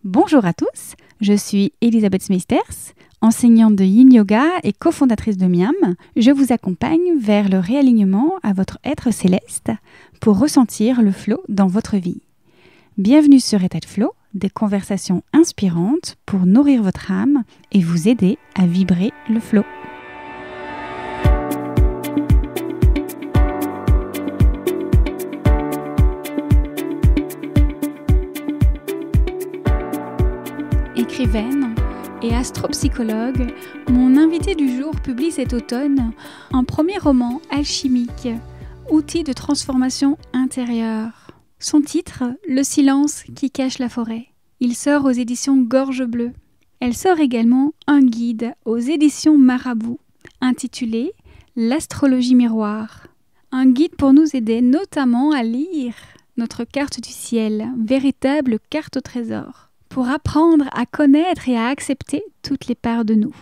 Bonjour à tous, je suis Elisabeth Smithers, enseignante de Yin Yoga et cofondatrice de Miam. Je vous accompagne vers le réalignement à votre être céleste pour ressentir le flow dans votre vie. Bienvenue sur État de Flow, des conversations inspirantes pour nourrir votre âme et vous aider à vibrer le flow. Écrivaine et astropsychologue, mon invité du jour publie cet automne un premier roman alchimique, outil de transformation intérieure. Son titre, Le silence qui cache la forêt. Il sort aux éditions Gorge Bleue. Elle sort également un guide aux éditions Marabout, intitulé L'astrologie miroir. Un guide pour nous aider notamment à lire notre carte du ciel, véritable carte au trésor, pour apprendre à connaître et à accepter toutes les parts de nous.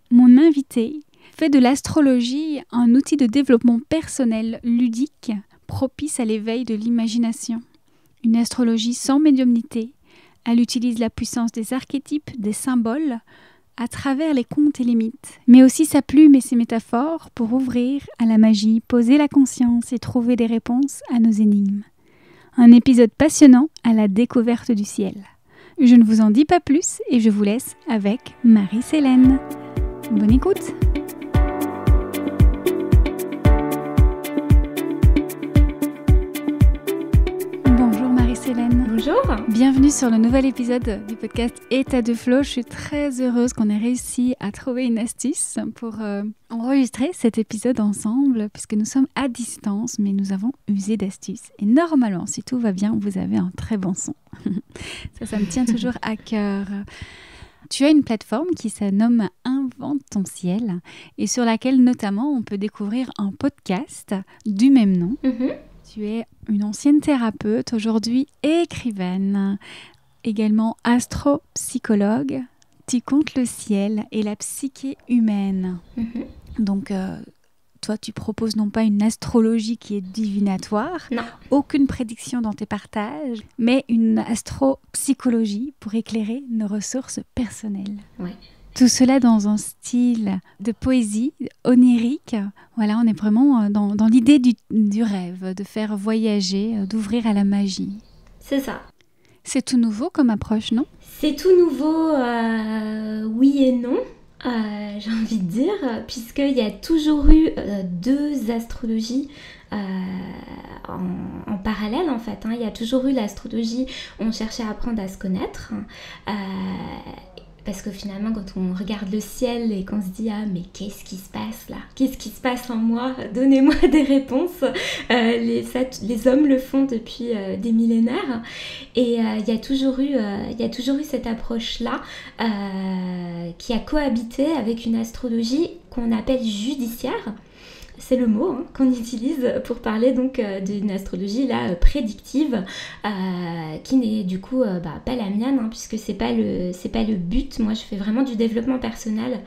Mon invité fait de l'astrologie un outil de développement personnel ludique, propice à l'éveil de l'imagination. Une astrologie sans médiumnité. Elle utilise la puissance des archétypes, des symboles, à travers les contes et les mythes, mais aussi sa plume et ses métaphores pour ouvrir à la magie, poser la conscience et trouver des réponses à nos énigmes. Un épisode passionnant à la découverte du ciel. Je ne vous en dis pas plus et je vous laisse avec Marie-Célène. Bonne écoute! Bonjour Marie-Célène. Bonjour. Bienvenue sur le nouvel épisode du podcast État de Flow. Je suis très heureuse qu'on ait réussi à trouver une astuce pour enregistrer cet épisode ensemble, puisque nous sommes à distance, mais nous avons usé d'astuces. Et normalement, si tout va bien, vous avez un très bon son. Ça me tient toujours à cœur. Tu as une plateforme qui se nomme Invente ton ciel et sur laquelle notamment on peut découvrir un podcast du même nom. Tu es une ancienne thérapeute, aujourd'hui écrivaine, également astropsychologue. Tu comptes le ciel et la psyché humaine. Donc, toi, tu proposes non pas une astrologie qui est divinatoire, Non. Aucune prédiction dans tes partages, mais une astropsychologie pour éclairer nos ressources personnelles. Ouais. Tout cela dans un style de poésie onirique. Voilà, on est vraiment dans l'idée du rêve, de faire voyager, d'ouvrir à la magie. C'est ça. C'est tout nouveau comme approche, non ? C'est tout nouveau, oui et non, j'ai envie de dire, puisqu'il y a toujours eu deux astrologies en parallèle en fait. Il y a toujours eu l'astrologie, on cherchait à apprendre à se connaître. Parce que finalement, quand on regarde le ciel et qu'on se dit « Ah, mais qu'est-ce qui se passe là ? Qu'est-ce qui se passe en moi ? Donnez-moi des réponses !» Les hommes le font depuis des millénaires. Et il y a toujours eu cette approche-là qui a cohabité avec une astrologie qu'on appelle judiciaire. C'est le mot qu'on utilise pour parler donc d'une astrologie là prédictive qui n'est du coup pas la mienne puisque c'est pas le but. Moi je fais vraiment du développement personnel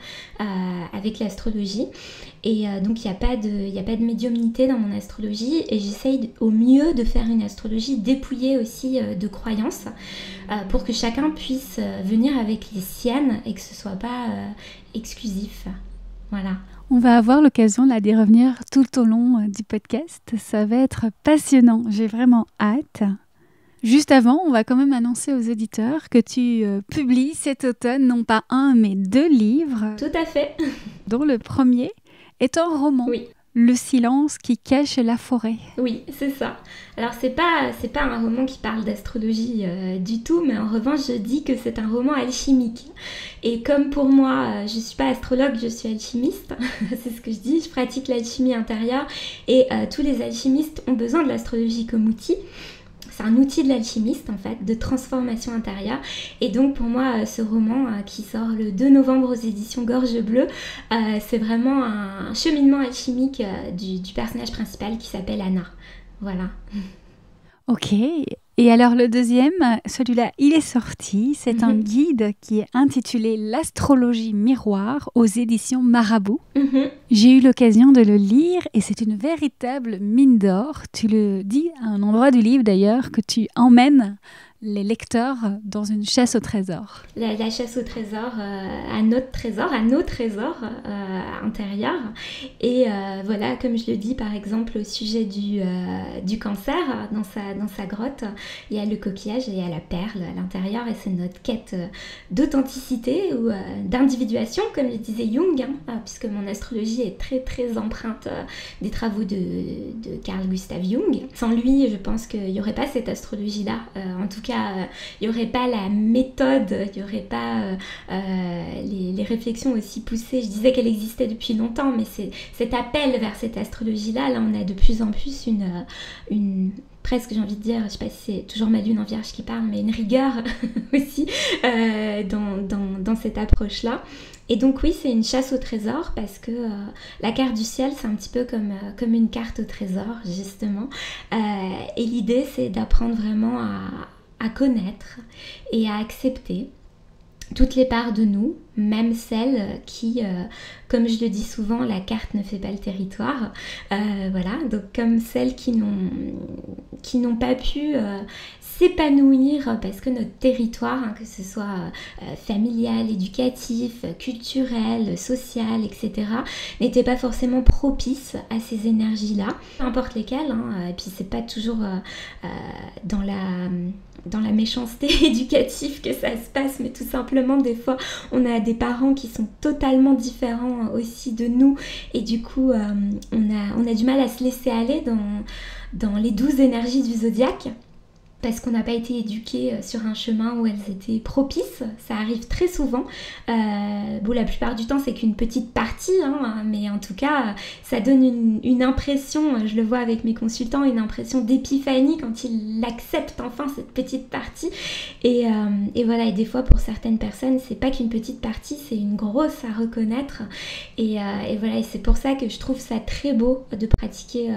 avec l'astrologie et donc il y a pas de médiumnité dans mon astrologie et j'essaye au mieux de faire une astrologie dépouillée aussi de croyances pour que chacun puisse venir avec les siennes et que ce soit pas exclusif. Voilà. On va avoir l'occasion là d'y revenir tout au long du podcast. Ça va être passionnant. J'ai vraiment hâte. Juste avant, on va quand même annoncer aux auditeurs que tu publies cet automne non pas un, mais 2 livres. Tout à fait. Dont le premier est un roman. Oui. Le silence qui cache la forêt. Oui, c'est ça. Alors c'est pas un roman qui parle d'astrologie du tout, mais en revanche je dis que c'est un roman alchimique. Et comme pour moi, je suis pas astrologue, je suis alchimiste, c'est ce que je dis, je pratique l'alchimie intérieure et tous les alchimistes ont besoin de l'astrologie comme outil. C'est un outil de l'alchimiste en fait, de transformation intérieure. Et donc pour moi, ce roman qui sort le 2 novembre aux éditions Gorge Bleue, c'est vraiment un cheminement alchimique du personnage principal qui s'appelle Anna. Voilà. Ok. Et alors le deuxième, celui-là, il est sorti. C'est un guide qui est intitulé L'astrologie miroir aux éditions Marabout. J'ai eu l'occasion de le lire et c'est une véritable mine d'or. Tu le dis à un endroit du livre d'ailleurs que tu emmènes les lecteurs dans une chasse au trésor. La chasse au trésor, à nos trésors intérieurs. Et voilà, comme je le dis par exemple au sujet du cancer, dans sa grotte, il y a le coquillage et il y a la perle à l'intérieur, et c'est notre quête d'authenticité ou d'individuation, comme le disait Jung, puisque mon astrologie est très très empreinte des travaux de Carl Gustav Jung. Sans lui, je pense qu'il n'y aurait pas cette astrologie-là. En tout cas, il n'y aurait pas la méthode, il n'y aurait pas les réflexions aussi poussées. Je disais qu'elle existait depuis longtemps, mais c'est cet appel vers cette astrologie-là, là on a de plus en plus une presque, j'ai envie de dire, je ne sais pas si c'est toujours ma lune en vierge qui parle, mais une rigueur aussi dans cette approche-là. Et donc oui, c'est une chasse au trésor, parce que la carte du ciel, c'est un petit peu comme une carte au trésor, justement. Et l'idée, c'est d'apprendre vraiment à connaître et à accepter toutes les parts de nous, même celles qui, comme je le dis souvent, la carte ne fait pas le territoire. Voilà, donc comme celles qui n'ont pas pu s'épanouir parce que notre territoire, que ce soit familial, éducatif, culturel, social, etc., n'était pas forcément propice à ces énergies-là, peu importe lesquelles, et puis c'est pas toujours dans la méchanceté éducative que ça se passe, mais tout simplement des fois on a des parents qui sont totalement différents aussi de nous, et du coup on a du mal à se laisser aller dans les 12 énergies du zodiaque, parce qu'on n'a pas été éduqué sur un chemin où elles étaient propices. Ça arrive très souvent. Bon, la plupart du temps, c'est qu'une petite partie, mais en tout cas, ça donne une impression, je le vois avec mes consultants, une impression d'épiphanie quand ils acceptent enfin cette petite partie. Et voilà, et des fois, pour certaines personnes, c'est pas qu'une petite partie, c'est une grosse à reconnaître. Et voilà, et c'est pour ça que je trouve ça très beau de pratiquer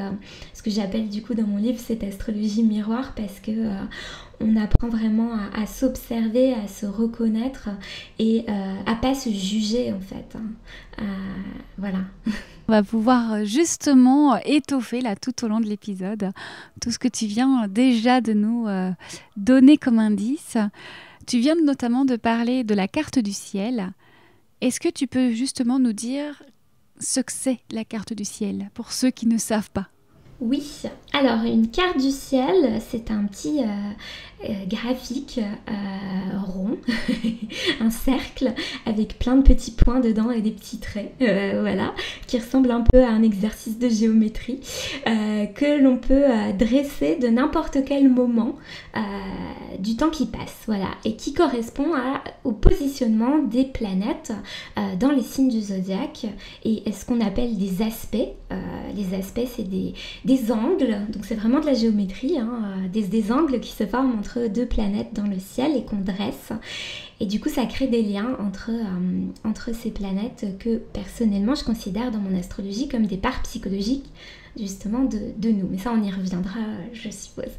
ce que j'appelle du coup dans mon livre cette astrologie miroir, parce que on apprend vraiment à s'observer, à se reconnaître et à pas se juger en fait. Voilà. On va pouvoir justement étoffer là tout au long de l'épisode tout ce que tu viens déjà de nous donner comme indice. Tu viens notamment de parler de la carte du ciel. Est-ce que tu peux justement nous dire ce que c'est la carte du ciel pour ceux qui ne savent pas? Oui, alors une carte du ciel, c'est un petit graphique rond, un cercle avec plein de petits points dedans et des petits traits, voilà, qui ressemble un peu à un exercice de géométrie que l'on peut dresser de n'importe quel moment du temps qui passe, voilà, et qui correspond au positionnement des planètes dans les signes du zodiaque et ce qu'on appelle des aspects. Les aspects, c'est des angles, donc c'est vraiment de la géométrie, des angles qui se forment entre deux planètes dans le ciel et qu'on dresse. Et du coup, ça crée des liens entre ces planètes que personnellement, je considère dans mon astrologie comme des parts psychologiques justement de nous. Mais ça, on y reviendra, je suppose.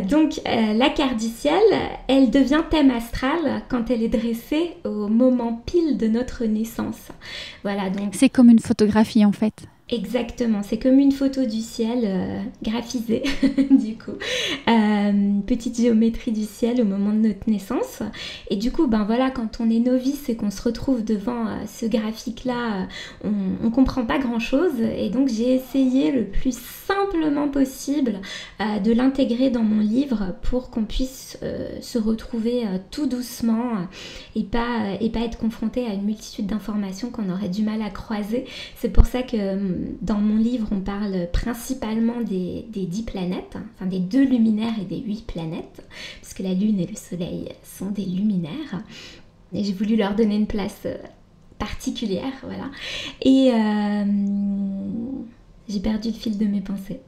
Donc, la carte du ciel, elle devient thème astral quand elle est dressée au moment pile de notre naissance. Voilà, donc c'est comme une photographie en fait. Exactement, c'est comme une photo du ciel graphisée du coup, petite géométrie du ciel au moment de notre naissance. Et du coup, ben voilà, quand on est novice et qu'on se retrouve devant ce graphique-là, on comprend pas grand-chose. Et donc j'ai essayé le plus simplement possible de l'intégrer dans mon livre pour qu'on puisse se retrouver tout doucement et pas être confronté à une multitude d'informations qu'on aurait du mal à croiser. C'est pour ça que dans mon livre, on parle principalement des 10 planètes, enfin des 2 luminaires et des 8 planètes, puisque la Lune et le Soleil sont des luminaires. Et j'ai voulu leur donner une place particulière, voilà. Et j'ai perdu le fil de mes pensées.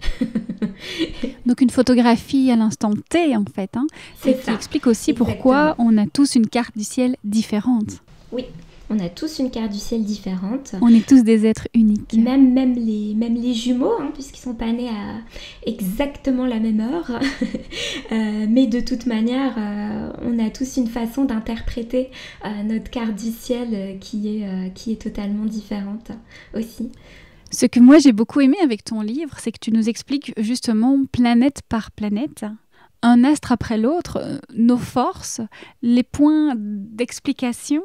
Donc une photographie à l'instant T, en fait. C'est ça. Qui explique aussi Exactement. Pourquoi on a tous une carte du ciel différente. Oui. On a tous une carte du ciel différente. On est tous des êtres uniques. Même les jumeaux, puisqu'ils sont pas nés à exactement la même heure. Mais de toute manière, on a tous une façon d'interpréter notre carte du ciel qui est totalement différente aussi. Ce que moi j'ai beaucoup aimé avec ton livre, c'est que tu nous expliques justement planète par planète un astre après l'autre, nos forces, les points d'explication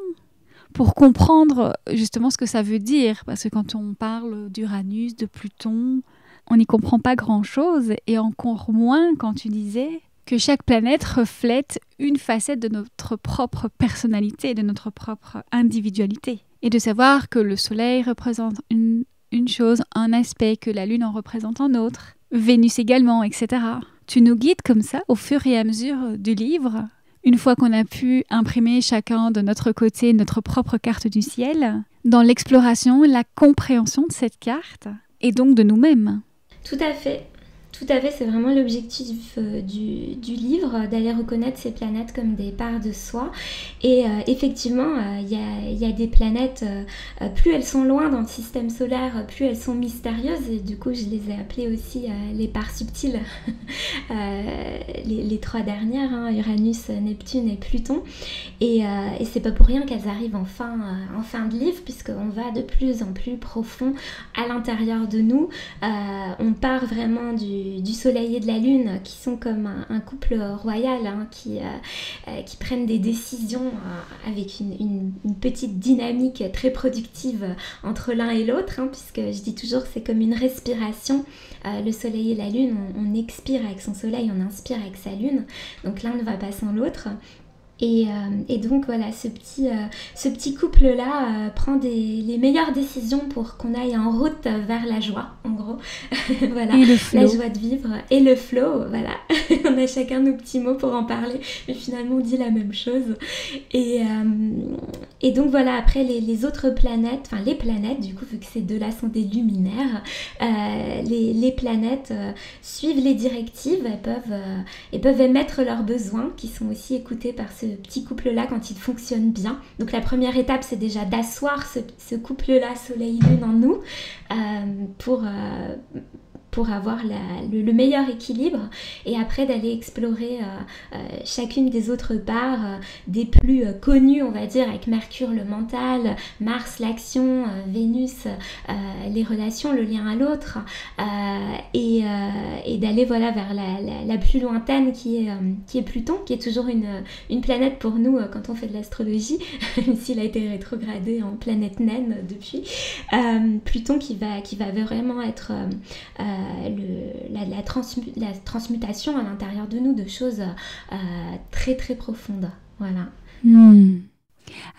pour comprendre justement ce que ça veut dire. Parce que quand on parle d'Uranus, de Pluton, on n'y comprend pas grand-chose, et encore moins quand tu disais que chaque planète reflète une facette de notre propre personnalité, de notre propre individualité. Et de savoir que le Soleil représente une chose, un aspect, que la Lune en représente un autre, Vénus également, etc. Tu nous guides comme ça au fur et à mesure du livre. Une fois qu'on a pu imprimer chacun de notre côté notre propre carte du ciel, dans l'exploration, la compréhension de cette carte, et donc de nous-mêmes. Tout à fait. Tout à fait, c'est vraiment l'objectif du livre, d'aller reconnaître ces planètes comme des parts de soi. Et effectivement, il y a des planètes, plus elles sont loin dans le système solaire, plus elles sont mystérieuses. Et du coup, je les ai appelées aussi les parts subtiles, les trois dernières, hein, Uranus, Neptune et Pluton. Et c'est pas pour rien qu'elles arrivent en fin de livre, puisqu'on va de plus en plus profond à l'intérieur de nous. On part vraiment du Soleil et de la Lune, qui sont comme un couple royal, hein, qui prennent des décisions avec une petite dynamique très productive entre l'un et l'autre, hein, puisque je dis toujours c'est comme une respiration. Le Soleil et la Lune, on expire avec son Soleil, on inspire avec sa Lune, donc l'un ne va pas sans l'autre. Et donc voilà, ce petit couple-là prend les meilleures décisions pour qu'on aille en route vers la joie, en gros. Voilà, et le flow. La joie de vivre et le flow, voilà. On a chacun nos petits mots pour en parler, mais finalement on dit la même chose. Et donc voilà, après les autres planètes, enfin les planètes, du coup, vu que ces deux-là sont des luminaires, les planètes suivent les directives, elles peuvent émettre leurs besoins, qui sont aussi écoutés par ce petit couple-là quand il fonctionne bien. Donc la première étape, c'est déjà d'asseoir ce couple-là Soleil-Lune en nous pour avoir le meilleur équilibre, et après d'aller explorer chacune des autres parts, des plus connues, on va dire, avec Mercure le mental, Mars l'action, Vénus les relations, le lien à l'autre, et d'aller voilà vers la plus lointaine qui est Pluton, qui est toujours une planète pour nous quand on fait de l'astrologie, même s'il a été rétrogradé en planète naine depuis. Pluton qui va vraiment être la transmutation à l'intérieur de nous de choses très très profondes. Voilà.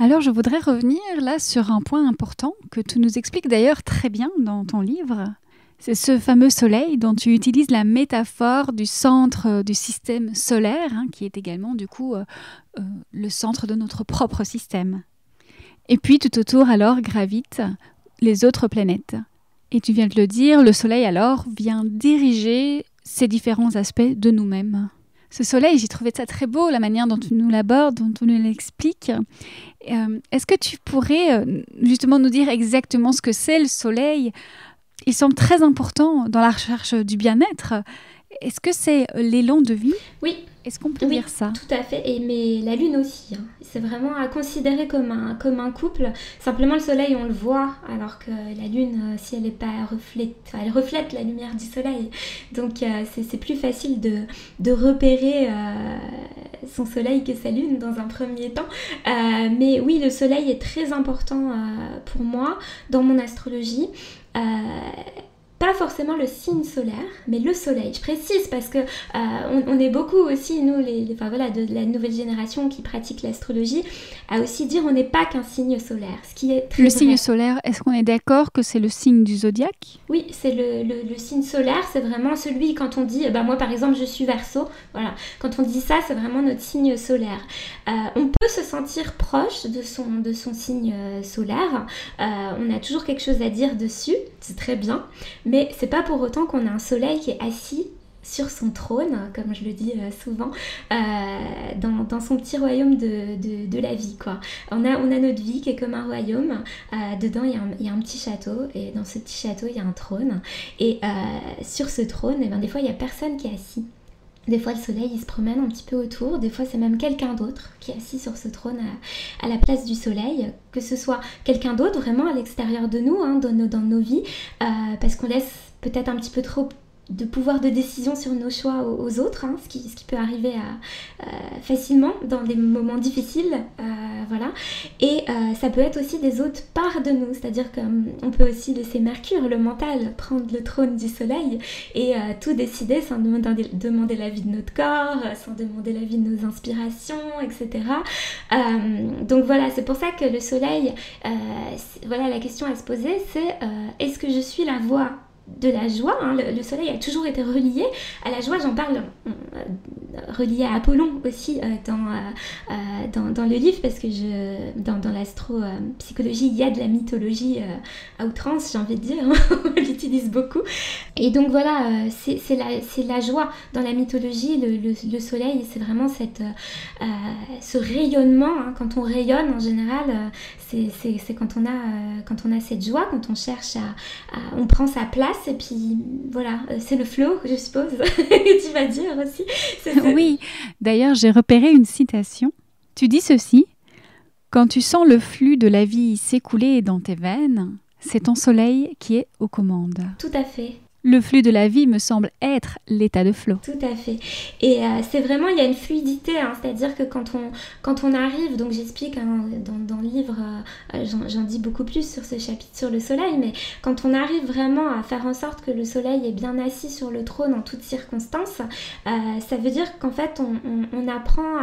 Alors je voudrais revenir là sur un point important que tu nous expliques d'ailleurs très bien dans ton livre. C'est ce fameux soleil dont tu utilises la métaphore du centre du système solaire, hein, qui est également du coup le centre de notre propre système. Et puis tout autour alors gravitent les autres planètes. Et tu viens de le dire, le soleil alors vient diriger ces différents aspects de nous-mêmes. Ce soleil, j'ai trouvé ça très beau, la manière dont tu nous l'abordes, dont tu nous l'expliques. Est-ce que tu pourrais justement nous dire exactement ce que c'est le soleil ? Il semble très important dans la recherche du bien-être. Est-ce que c'est l'élan de vie ? Oui. Est-ce qu'on peut dire ça ? Tout à fait, mais la Lune aussi. Hein. C'est vraiment à considérer comme un couple. Simplement, le Soleil, on le voit, alors que la Lune, si elle n'est pas elle reflète la lumière du Soleil. Donc, c'est plus facile de repérer son Soleil que sa Lune dans un premier temps. Mais oui, le Soleil est très important pour moi dans mon astrologie. Pas forcément le signe solaire, mais le soleil. Je précise parce que on est beaucoup aussi, nous, de la nouvelle génération qui pratique l'astrologie, à aussi dire on n'est pas qu'un signe solaire. Ce qui est très le vrai. Signe solaire, est-ce qu'on est d'accord que c'est le signe du zodiaque ? Oui, c'est le signe solaire, c'est vraiment celui, quand on dit, moi par exemple je suis Verseau, voilà, quand on dit ça, c'est vraiment notre signe solaire. On peut se sentir proche de son signe solaire, on a toujours quelque chose à dire dessus, c'est très bien, mais c'est pas pour autant qu'on a un soleil qui est assis sur son trône, comme je le dis souvent, dans son petit royaume de la vie, quoi. On a notre vie qui est comme un royaume, dedans il y a un petit château, et dans ce petit château il y a un trône, et sur ce trône, des fois il n'y a personne qui est assis. Des fois, le soleil, il se promène un petit peu autour. Des fois, c'est même quelqu'un d'autre qui est assis sur ce trône à la place du soleil. Que ce soit quelqu'un d'autre, vraiment à l'extérieur de nous, hein, dans nos vies, parce qu'on laisse peut-être un petit peu trop pouvoir de décision sur nos choix aux autres, ce qui peut arriver facilement dans des moments difficiles, voilà. Et ça peut être aussi des autres parts de nous, c'est-à-dire qu'on peut aussi laisser Mercure, le mental, prendre le trône du soleil et tout décider sans demander l'avis de notre corps, sans demander l'avis de nos inspirations, etc. Donc voilà, c'est pour ça que le soleil, voilà, la question à se poser, c'est est-ce que je suis la voix de la joie, le soleil a toujours été relié à la joie, j'en parle relié à Apollon aussi dans le livre, parce que dans l'astro-psychologie, il y a de la mythologie à outrance, j'ai envie de dire, on l'utilise beaucoup. Et donc voilà, c'est la joie. Dans la mythologie, le soleil, c'est vraiment ce rayonnement, quand on rayonne en général, c'est quand on a cette joie, quand on cherche on prend sa place, et puis voilà, c'est le flow, je suppose, que tu vas dire aussi. Oui, d'ailleurs, j'ai repéré une citation. Tu dis ceci: quand tu sens le flux de la vie s'écouler dans tes veines, c'est ton soleil qui est aux commandes. Tout à fait. Le flux de la vie me semble être l'état de flow. Tout à fait. Et c'est vraiment, il y a une fluidité, c'est-à-dire que quand on arrive, donc j'explique dans le livre, j'en dis beaucoup plus sur ce chapitre sur le soleil, mais quand on arrive vraiment à faire en sorte que le soleil est bien assis sur le trône en toutes circonstances, ça veut dire qu'en fait on apprend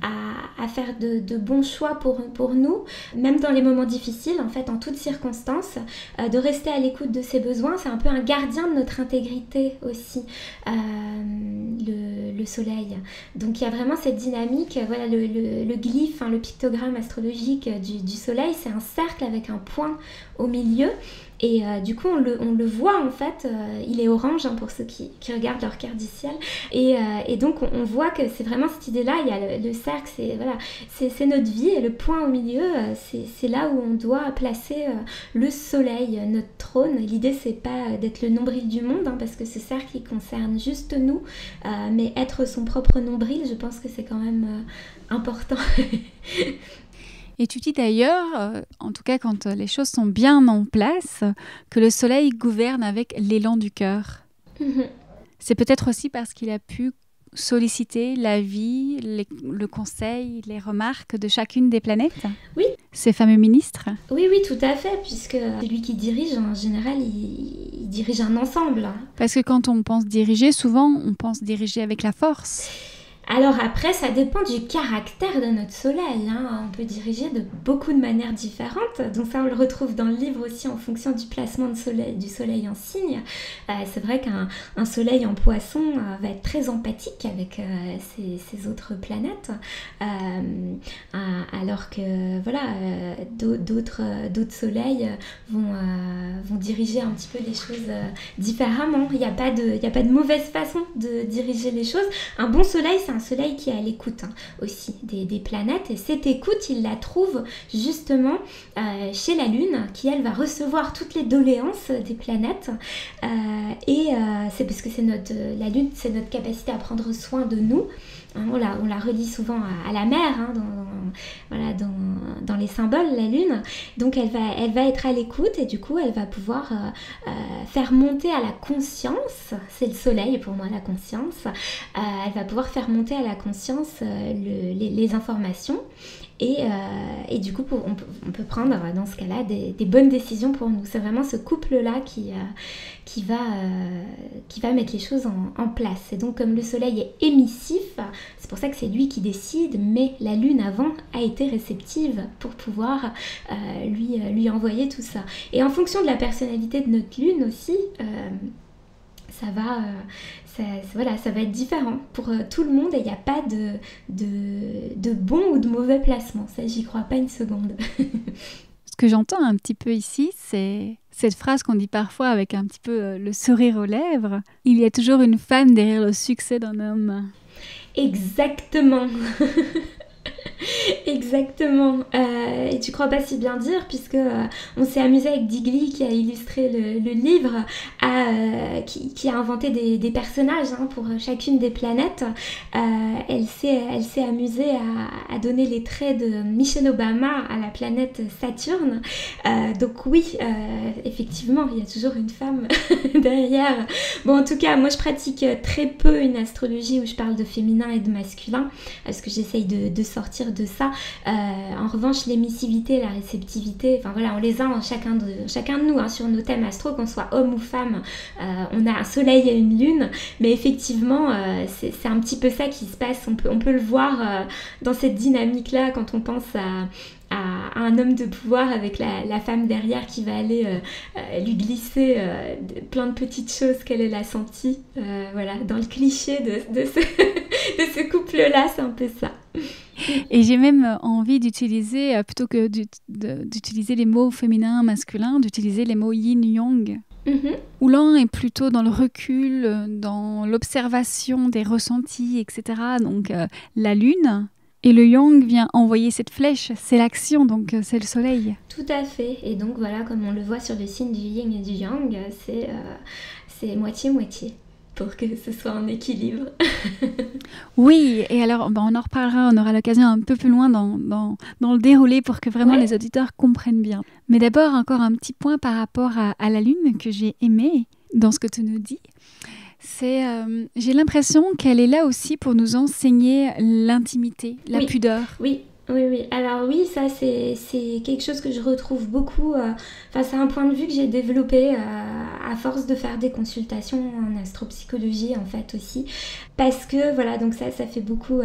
à faire de bons choix pour nous, même dans les moments difficiles, en fait, en toutes circonstances, de rester à l'écoute de ses besoins. C'est un peu un gardien de notre intégrité aussi, le soleil. Donc il y a vraiment cette dynamique, voilà, le glyphe, le pictogramme astrologique du soleil, c'est un cercle avec un point au milieu. Et du coup, on le voit, en fait, il est orange, pour ceux qui regardent leur carte du ciel. Et donc, on voit que c'est vraiment cette idée-là. Il y a le cercle, c'est notre vie, et le point au milieu, c'est là où on doit placer le soleil, notre trône. L'idée, c'est pas d'être le nombril du monde, parce que ce cercle, il concerne juste nous. Mais être son propre nombril, je pense que c'est quand même important. Et tu dis d'ailleurs, en tout cas quand les choses sont bien en place, que le soleil gouverne avec l'élan du cœur. Mm-hmm. C'est peut-être aussi parce qu'il a pu solliciter l'avis, le conseil, les remarques de chacune des planètes. Oui. Ces fameux ministres. Oui, tout à fait, puisque celui qui dirige, en général, il dirige un ensemble. Parce que quand on pense diriger, souvent on pense diriger avec la force. Alors après, ça dépend du caractère de notre soleil. On peut diriger de beaucoup de manières différentes. Donc ça, on le retrouve dans le livre aussi en fonction du placement du soleil en signe. C'est vrai qu'un soleil en poisson va être très empathique avec ses autres planètes. Alors que voilà, d'autres soleils vont diriger un petit peu les choses différemment. Il n'y a pas de mauvaise façon de diriger les choses. Un bon soleil, c'est un soleil qui est à l'écoute aussi des planètes, et cette écoute, il la trouve justement chez la Lune, qui elle va recevoir toutes les doléances des planètes, et c'est parce que la Lune, c'est notre capacité à prendre soin de nous. On la relie souvent à la mer, dans les symboles, la Lune. Donc elle va être à l'écoute, et du coup elle va pouvoir faire monter à la conscience, c'est le soleil pour moi, la conscience, elle va pouvoir faire monter à la conscience les informations. Et du coup, on peut prendre dans ce cas-là des bonnes décisions pour nous. C'est vraiment ce couple-là qui va mettre les choses en place. Et donc, comme le soleil est émissif, c'est pour ça que c'est lui qui décide, mais la Lune avant a été réceptive pour pouvoir lui envoyer tout ça. Et en fonction de la personnalité de notre Lune aussi, ça va être différent pour tout le monde, et il n'y a pas de bon ou de mauvais placement. Ça, j'y crois pas une seconde. Ce que j'entends un petit peu ici, c'est cette phrase qu'on dit parfois avec un petit peu le sourire aux lèvres. Il y a toujours une femme derrière le succès d'un homme. Exactement. Exactement. Et tu crois pas si bien dire, puisque on s'est amusé avec Digli qui a illustré le livre, qui a inventé des personnages pour chacune des planètes. Elle s'est amusée à donner les traits de Michelle Obama à la planète Saturne. Donc oui, effectivement, il y a toujours une femme derrière. Bon, en tout cas, moi je pratique très peu une astrologie où je parle de féminin et de masculin, parce que j'essaye de sortir de ça. En revanche, l'émissivité, la réceptivité, enfin voilà, on les a en chacun de nous, sur nos thèmes astro, qu'on soit homme ou femme. On a un soleil et une lune, mais effectivement, c'est un petit peu ça qui se passe. On peut le voir dans cette dynamique-là quand on pense à un homme de pouvoir avec la femme derrière qui va aller lui glisser plein de petites choses qu'elle a senties. Voilà, dans le cliché de ce couple-là, c'est un peu ça. Et j'ai même envie d'utiliser, plutôt que d'utiliser les mots féminin, masculin, d'utiliser les mots yin-yang. Mm-hmm. Où l'un est plutôt dans le recul, dans l'observation des ressentis, etc. Donc la lune. Et le yang vient envoyer cette flèche, c'est l'action, donc c'est le soleil. Tout à fait. Et donc voilà, comme on le voit sur le signe du yin et du yang, c'est moitié-moitié pour que ce soit en équilibre. Oui, et alors on en reparlera, on aura l'occasion un peu plus loin dans le déroulé pour que vraiment les auditeurs comprennent bien. Mais d'abord, encore un petit point par rapport à la lune que j'ai aimé dans ce que tu nous dis. J'ai l'impression qu'elle est là aussi pour nous enseigner l'intimité, la pudeur. Oui. Alors oui, ça c'est quelque chose que je retrouve beaucoup. C'est un point de vue que j'ai développé à force de faire des consultations en astropsychologie en fait aussi. Parce que voilà, donc ça fait beaucoup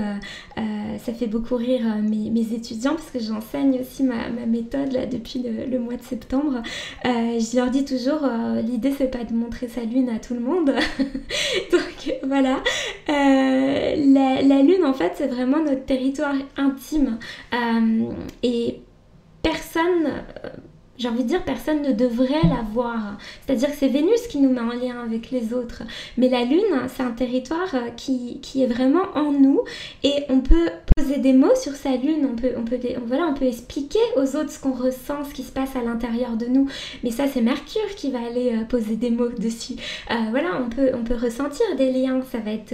rire mes étudiants, parce que j'enseigne aussi ma méthode là depuis le mois de septembre. Je leur dis toujours, l'idée c'est pas de montrer sa lune à tout le monde. Donc voilà, la lune en fait c'est vraiment notre territoire intime. Et personne, j'ai envie de dire, personne ne devrait la voir. C'est-à-dire que c'est Vénus qui nous met en lien avec les autres. Mais la Lune, c'est un territoire qui est vraiment en nous. Et on peut poser des mots sur sa Lune. On peut expliquer aux autres ce qu'on ressent, ce qui se passe à l'intérieur de nous. Mais ça, c'est Mercure qui va aller poser des mots dessus. On peut ressentir des liens. Ça va être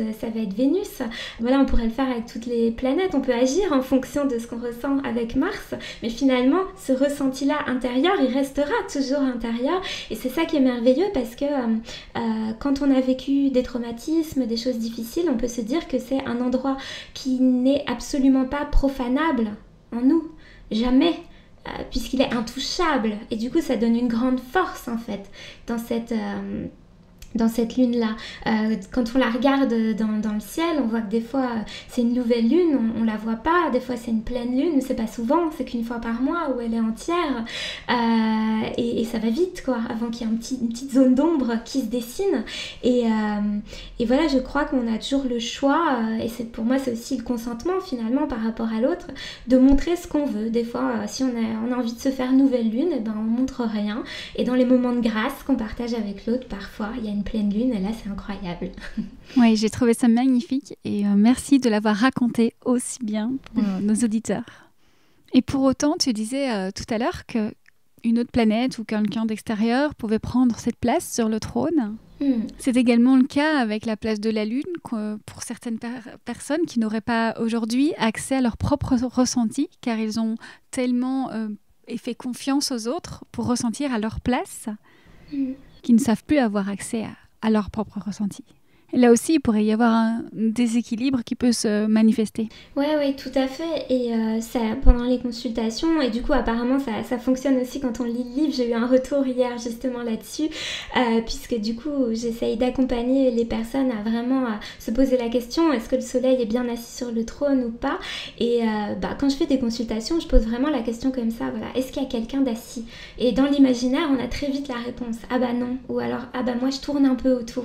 Vénus. Voilà, on pourrait le faire avec toutes les planètes. On peut agir en fonction de ce qu'on ressent avec Mars. Mais finalement, ce ressenti-là intérieur, il restera toujours intérieur, et c'est ça qui est merveilleux, parce que quand on a vécu des traumatismes, des choses difficiles, on peut se dire que c'est un endroit qui n'est absolument pas profanable en nous, jamais, puisqu'il est intouchable, et du coup ça donne une grande force en fait dans cette lune-là. Quand on la regarde dans le ciel, on voit que des fois c'est une nouvelle lune, on la voit pas, des fois c'est une pleine lune, c'est pas souvent, c'est qu'une fois par mois où elle est entière, et ça va vite quoi, avant qu'il y ait une petite zone d'ombre qui se dessine, et voilà, je crois qu'on a toujours le choix, et pour moi c'est aussi le consentement finalement par rapport à l'autre, de montrer ce qu'on veut. Des fois si on a envie de se faire nouvelle lune, on montre rien, et dans les moments de grâce qu'on partage avec l'autre, parfois il y a une pleine lune, et là c'est incroyable. Oui, j'ai trouvé ça magnifique, et merci de l'avoir raconté aussi bien pour nos auditeurs. Et pour autant, tu disais tout à l'heure qu'une autre planète ou quelqu'un d'extérieur pouvait prendre cette place sur le trône. C'est également le cas avec la place de la Lune, pour certaines personnes qui n'auraient pas aujourd'hui accès à leur propre ressenti, car ils ont tellement fait confiance aux autres pour ressentir à leur place, qui ne savent plus avoir accès à leur propre ressenti. Et là aussi, il pourrait y avoir un déséquilibre qui peut se manifester. Oui, tout à fait. Et ça, pendant les consultations, et du coup, apparemment, ça fonctionne aussi quand on lit le livre. J'ai eu un retour hier justement là-dessus, puisque du coup, j'essaye d'accompagner les personnes à vraiment se poser la question, est-ce que le soleil est bien assis sur le trône ou pas? Et quand je fais des consultations, je pose vraiment la question comme ça, voilà, est-ce qu'il y a quelqu'un d'assis? Et dans l'imaginaire, on a très vite la réponse, ah bah non, ou alors, ah bah moi je tourne un peu autour.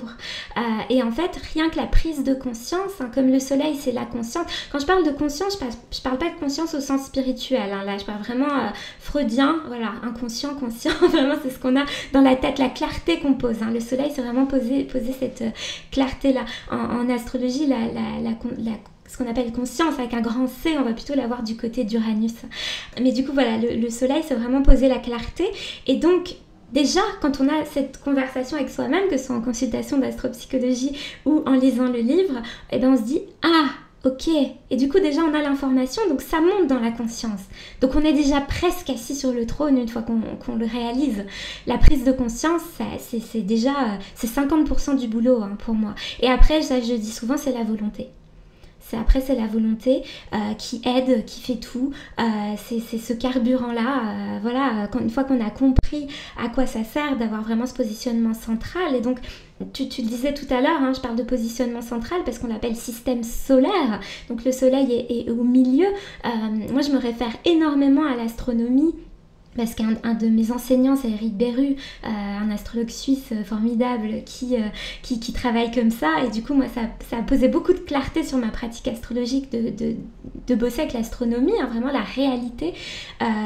Et en fait, rien que la prise de conscience, comme le soleil c'est la conscience. Quand je parle de conscience, je parle pas de conscience au sens spirituel, là je parle vraiment freudien, voilà, inconscient, conscient, vraiment c'est ce qu'on a dans la tête, la clarté qu'on pose. Le soleil c'est vraiment poser cette clarté là. En astrologie, ce qu'on appelle conscience avec un grand C, on va plutôt l'avoir du côté d'Uranus. Mais du coup, voilà, le soleil, c'est vraiment poser la clarté. Et donc, déjà, quand on a cette conversation avec soi-même, que ce soit en consultation d'astropsychologie ou en lisant le livre, eh ben on se dit « Ah, ok !» Et du coup, déjà, on a l'information, donc ça monte dans la conscience. Donc, on est déjà presque assis sur le trône une fois qu'on le réalise. La prise de conscience, c'est déjà c'est 50% du boulot pour moi. Et après, ça, je dis souvent, c'est la volonté. C'est la volonté qui aide, qui fait tout. C'est ce carburant-là. Voilà, une fois qu'on a compris à quoi ça sert d'avoir vraiment ce positionnement central. Et donc, tu le disais tout à l'heure, je parle de positionnement central parce qu'on l'appelle système solaire. Donc, le soleil est au milieu. Moi, je me réfère énormément à l'astronomie. Parce qu'un de mes enseignants, c'est Eric Berru, un astrologue suisse formidable qui travaille comme ça. Et du coup, moi, ça a posé beaucoup de clarté sur ma pratique astrologique de bosser avec l'astronomie, vraiment la réalité.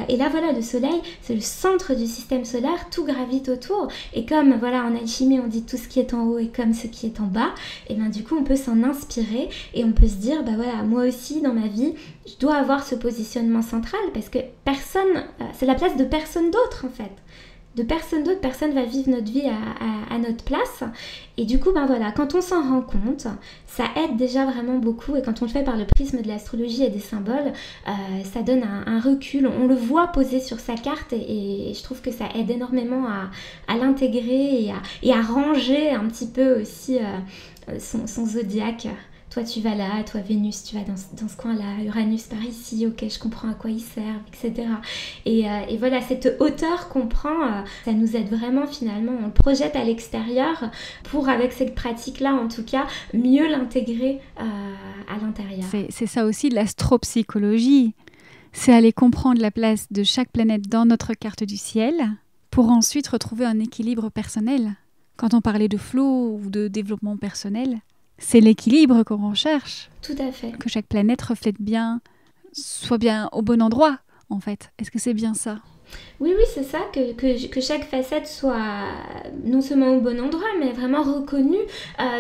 Et là, voilà, le soleil, c'est le centre du système solaire, tout gravite autour. Et comme, voilà, en alchimie, on dit tout ce qui est en haut est comme ce qui est en bas, et bien du coup, on peut s'en inspirer et on peut se dire, bah voilà, moi aussi, dans ma vie, je dois avoir ce positionnement central parce que personne, c'est la place de personne d'autre en fait. De personne d'autre, personne va vivre notre vie à notre place. Et du coup, ben voilà, quand on s'en rend compte, ça aide déjà vraiment beaucoup. Et quand on le fait par le prisme de l'astrologie et des symboles, ça donne un recul. On le voit posé sur sa carte et je trouve que ça aide énormément à l'intégrer et à ranger un petit peu aussi son zodiaque. Toi, tu vas là, toi, Vénus, tu vas dans ce coin-là, Uranus par ici, ok, je comprends à quoi ils servent, etc. Et voilà, cette hauteur qu'on prend, ça nous aide vraiment finalement, on le projette à l'extérieur pour, avec cette pratique-là en tout cas, mieux l'intégrer à l'intérieur. C'est ça aussi l'astropsychologie, c'est aller comprendre la place de chaque planète dans notre carte du ciel pour ensuite retrouver un équilibre personnel. Quand on parlait de flow ou de développement personnel, c'est l'équilibre qu'on recherche. Tout à fait. Que chaque planète reflète bien, soit bien au bon endroit, en fait. Est-ce que c'est bien ça ? Oui, c'est ça, que chaque facette soit non seulement au bon endroit, mais vraiment reconnue,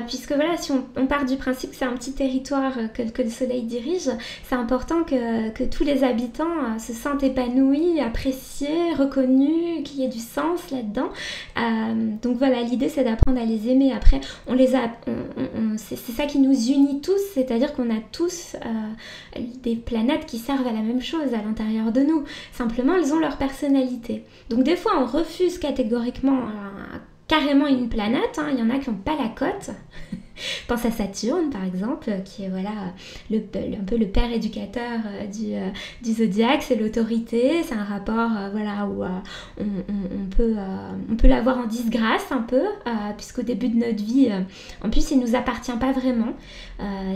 puisque voilà, si on part du principe que c'est un petit territoire que le soleil dirige, c'est important que tous les habitants se sentent épanouis, appréciés, reconnus, qu'il y ait du sens là-dedans. Donc voilà, l'idée c'est d'apprendre à les aimer. Après, c'est ça qui nous unit tous, c'est-à-dire qu'on a tous des planètes qui servent à la même chose à l'intérieur de nous. Simplement, elles ont leur personnalité. Donc des fois on refuse catégoriquement carrément une planète, il y en a qui n'ont pas la cote. Pense à Saturne par exemple, qui est voilà, un peu le père éducateur du zodiaque, c'est l'autorité, c'est un rapport voilà, où on peut l'avoir en disgrâce un peu, puisqu'au début de notre vie, en plus il ne nous appartient pas vraiment.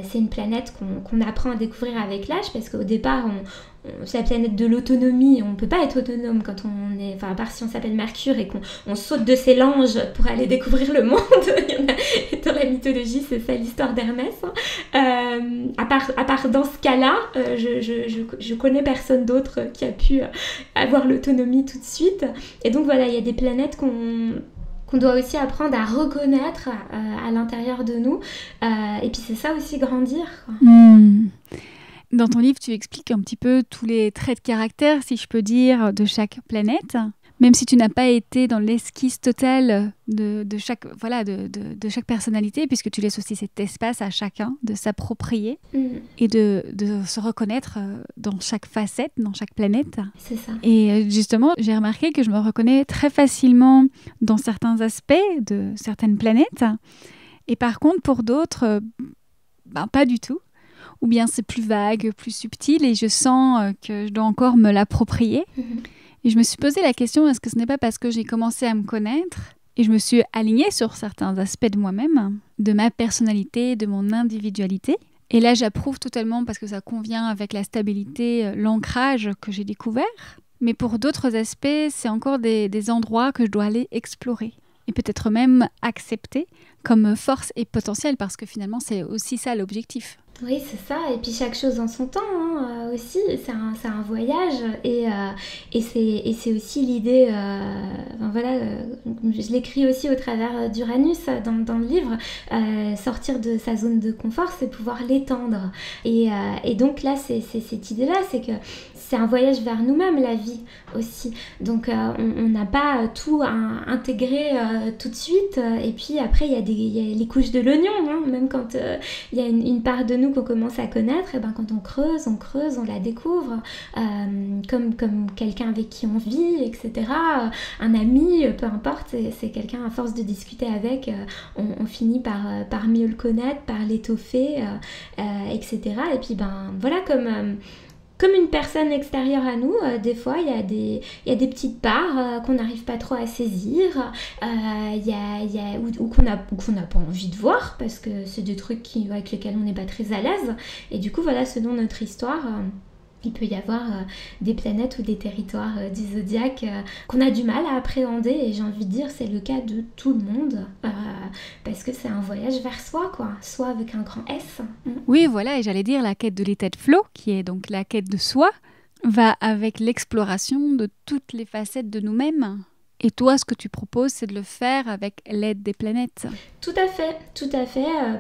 C'est une planète qu'on apprend à découvrir avec l'âge, parce qu'au départ c'est la planète de l'autonomie, on ne peut pas être autonome quand on est, enfin à part si on s'appelle Mercure et qu'on saute de ses langes pour aller découvrir le monde. Dans la mythologie, c'est ça l'histoire d'Hermès. À part dans ce cas-là, je connais personne d'autre qui a pu avoir l'autonomie tout de suite. Et donc voilà, il y a des planètes qu'on doit aussi apprendre à reconnaître à l'intérieur de nous. Et puis c'est ça aussi, grandir, quoi. Dans ton livre, tu expliques un petit peu tous les traits de caractère, si je peux dire, de chaque planète. Même si tu n'as pas été dans l'esquisse totale de chaque personnalité, puisque tu laisses aussi cet espace à chacun de s'approprier et de se reconnaître dans chaque facette, dans chaque planète. C'est ça. Et justement, j'ai remarqué que je me reconnais très facilement dans certains aspects de certaines planètes. Et par contre, pour d'autres, pas du tout. Ou bien c'est plus vague, plus subtil, et je sens que je dois encore me l'approprier. Et je me suis posé la question, est-ce que ce n'est pas parce que j'ai commencé à me connaître et je me suis alignée sur certains aspects de moi-même, de ma personnalité, de mon individualité. Et là, j'approuve totalement parce que ça convient avec la stabilité, l'ancrage que j'ai découvert. Mais pour d'autres aspects, c'est encore des endroits que je dois aller explorer. Et peut-être même accepter comme force et potentiel, parce que finalement, c'est aussi ça l'objectif. Oui, c'est ça. Et puis chaque chose en son temps aussi. C'est un voyage et c'est aussi l'idée. Enfin, voilà, je l'écris aussi au travers d'Uranus dans le livre. Sortir de sa zone de confort, c'est pouvoir l'étendre. Et donc là, c'est cette idée-là, c'est que c'est un voyage vers nous-mêmes, la vie aussi. Donc on n'a pas tout à intégrer tout de suite. Et puis après, il y a les couches de l'oignon, hein. Même quand il y a une part de nous qu'on commence à connaître, et ben quand on creuse, on la découvre, comme quelqu'un avec qui on vit, etc. Un ami, peu importe, c'est quelqu'un, à force de discuter avec, on finit par mieux le connaître, par l'étoffer, etc. Et puis ben voilà, comme une personne extérieure à nous, des fois il y a des petites parts qu'on n'arrive pas trop à saisir, ou qu'on n'a pas envie de voir, parce que c'est des trucs avec lesquels on n'est pas très à l'aise. Et du coup, voilà, selon notre histoire, il peut y avoir des planètes ou des territoires du zodiaque qu'on a du mal à appréhender, et j'ai envie de dire c'est le cas de tout le monde, parce que c'est un voyage vers soi, quoi, soi avec un grand S. Oui, voilà, et j'allais dire la quête de l'état de flow, qui est donc la quête de soi, va avec l'exploration de toutes les facettes de nous-mêmes. Et toi, ce que tu proposes, c'est de le faire avec l'aide des planètes. Tout à fait,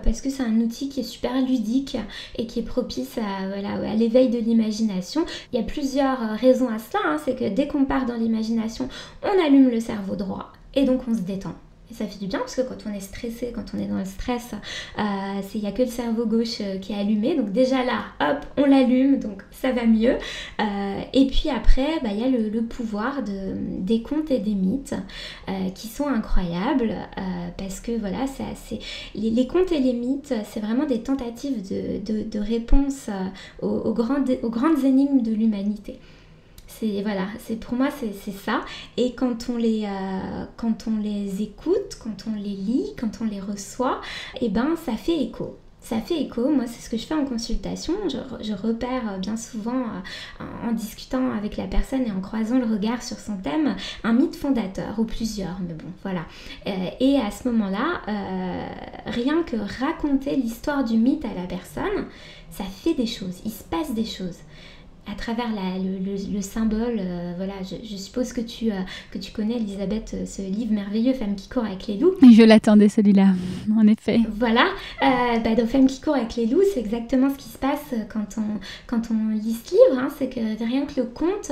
parce que c'est un outil qui est super ludique et qui est propice à l'éveil de l'imagination. Il y a plusieurs raisons à cela, hein. C'est que dès qu'on part dans l'imagination, on allume le cerveau droit et donc on se détend. Et ça fait du bien, parce que quand on est stressé, quand on est dans le stress, il n'y a que le cerveau gauche qui est allumé. Donc déjà là, hop, on l'allume, donc ça va mieux. Et puis après, il y a le pouvoir des contes et des mythes qui sont incroyables, parce que voilà, les contes et les mythes, c'est vraiment des tentatives de réponse aux grandes énigmes de l'humanité. Pour moi c'est ça. Et quand on les écoute, quand on les lit, quand on les reçoit, et ben ça fait écho. Ça fait écho. Moi, c'est ce que je fais en consultation. Je repère bien souvent, en discutant avec la personne et en croisant le regard sur son thème, un mythe fondateur, ou plusieurs, mais bon, voilà. Et à ce moment-là, rien que raconter l'histoire du mythe à la personne, ça fait des choses, il se passe des choses. À travers le symbole, voilà, je suppose que tu connais, Elisabeth, ce livre merveilleux, Femmes qui courent avec les loups. Je l'attendais, celui-là, en effet. Voilà, dans Femmes qui courent avec les loups, c'est exactement ce qui se passe quand on lit ce livre, hein. C'est que rien que le conte,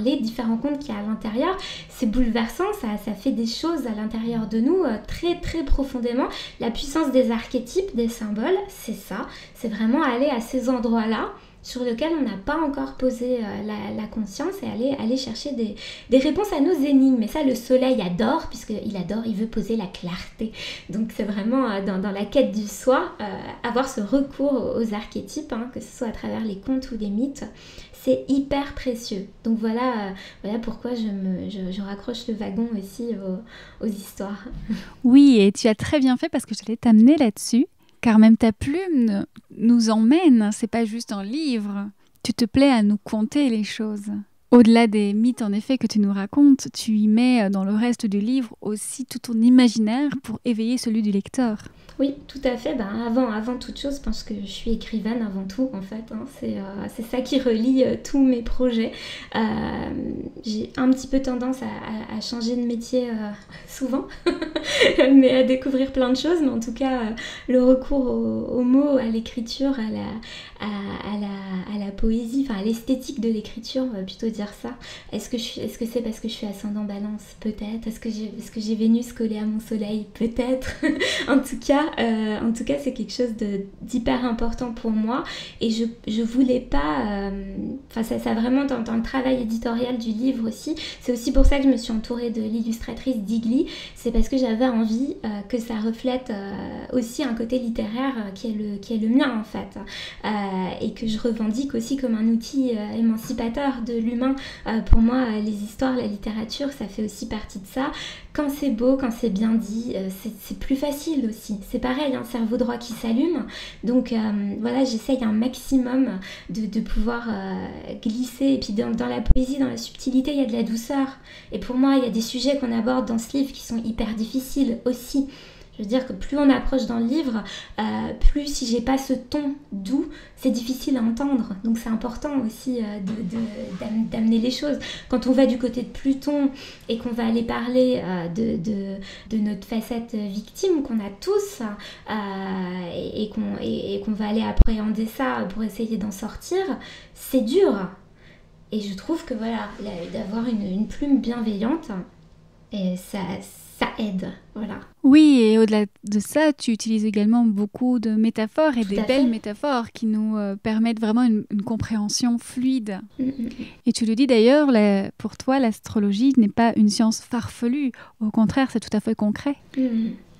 les différents contes qu'il y a à l'intérieur, c'est bouleversant, ça fait des choses à l'intérieur de nous, très très profondément. La puissance des archétypes, des symboles, c'est ça, c'est vraiment aller à ces endroits-là sur lequel on n'a pas encore posé la conscience, et aller chercher des réponses à nos énigmes. Et ça, le soleil adore, il veut poser la clarté. Donc c'est vraiment dans la quête du soi, avoir ce recours aux archétypes, hein, que ce soit à travers les contes ou les mythes, c'est hyper précieux. Donc voilà pourquoi je raccroche le wagon aussi aux histoires. Oui, et tu as très bien fait, parce que j'allais t'amener là-dessus. Car même ta plume nous emmène, c'est pas juste un livre. Tu te plais à nous conter les choses. Au-delà des mythes, en effet, que tu nous racontes, tu y mets dans le reste du livre aussi tout ton imaginaire pour éveiller celui du lecteur. Oui, tout à fait. Avant toute chose, je pense que je suis écrivaine avant tout, en fait. Hein. C'est ça qui relie tous mes projets. J'ai un petit peu tendance à changer de métier souvent, mais à découvrir plein de choses. Mais en tout cas, le recours aux mots, à l'écriture, à la poésie, à l'esthétique de l'écriture, on va plutôt dire ça. Est-ce que c'est parce que je suis ascendant Balance? Peut-être. Est-ce que j'ai Vénus collée à mon soleil? Peut-être. En tout cas, c'est quelque chose d'hyper important pour moi, et je voulais pas... ça vraiment dans le travail éditorial du livre aussi, c'est aussi pour ça que je me suis entourée de l'illustratrice Digli, c'est parce que j'avais envie que ça reflète aussi un côté littéraire qui est le mien, en fait, et que je revendique aussi comme un outil émancipateur de l'humain. Pour moi, les histoires, la littérature, ça fait aussi partie de ça. Quand c'est beau, quand c'est bien dit, c'est plus facile aussi. C'est pareil, un cerveau droit qui s'allume. Donc j'essaye un maximum de pouvoir glisser. Et puis dans la poésie, dans la subtilité, il y a de la douceur. Et pour moi, il y a des sujets qu'on aborde dans ce livre qui sont hyper difficiles aussi. Je veux dire que plus on approche dans le livre, plus si j'ai pas ce ton doux, c'est difficile à entendre. Donc c'est important aussi d'amener les choses. Quand on va du côté de Pluton et qu'on va aller parler de notre facette victime qu'on a tous, et qu'on va aller appréhender ça pour essayer d'en sortir, c'est dur. Et je trouve que voilà, d'avoir une plume bienveillante, et ça aide, voilà. Oui, et au-delà de ça, tu utilises également beaucoup de métaphores et des belles métaphores qui nous permettent vraiment une compréhension fluide. Et tu le dis d'ailleurs, pour toi, l'astrologie n'est pas une science farfelue. Au contraire, c'est tout à fait concret.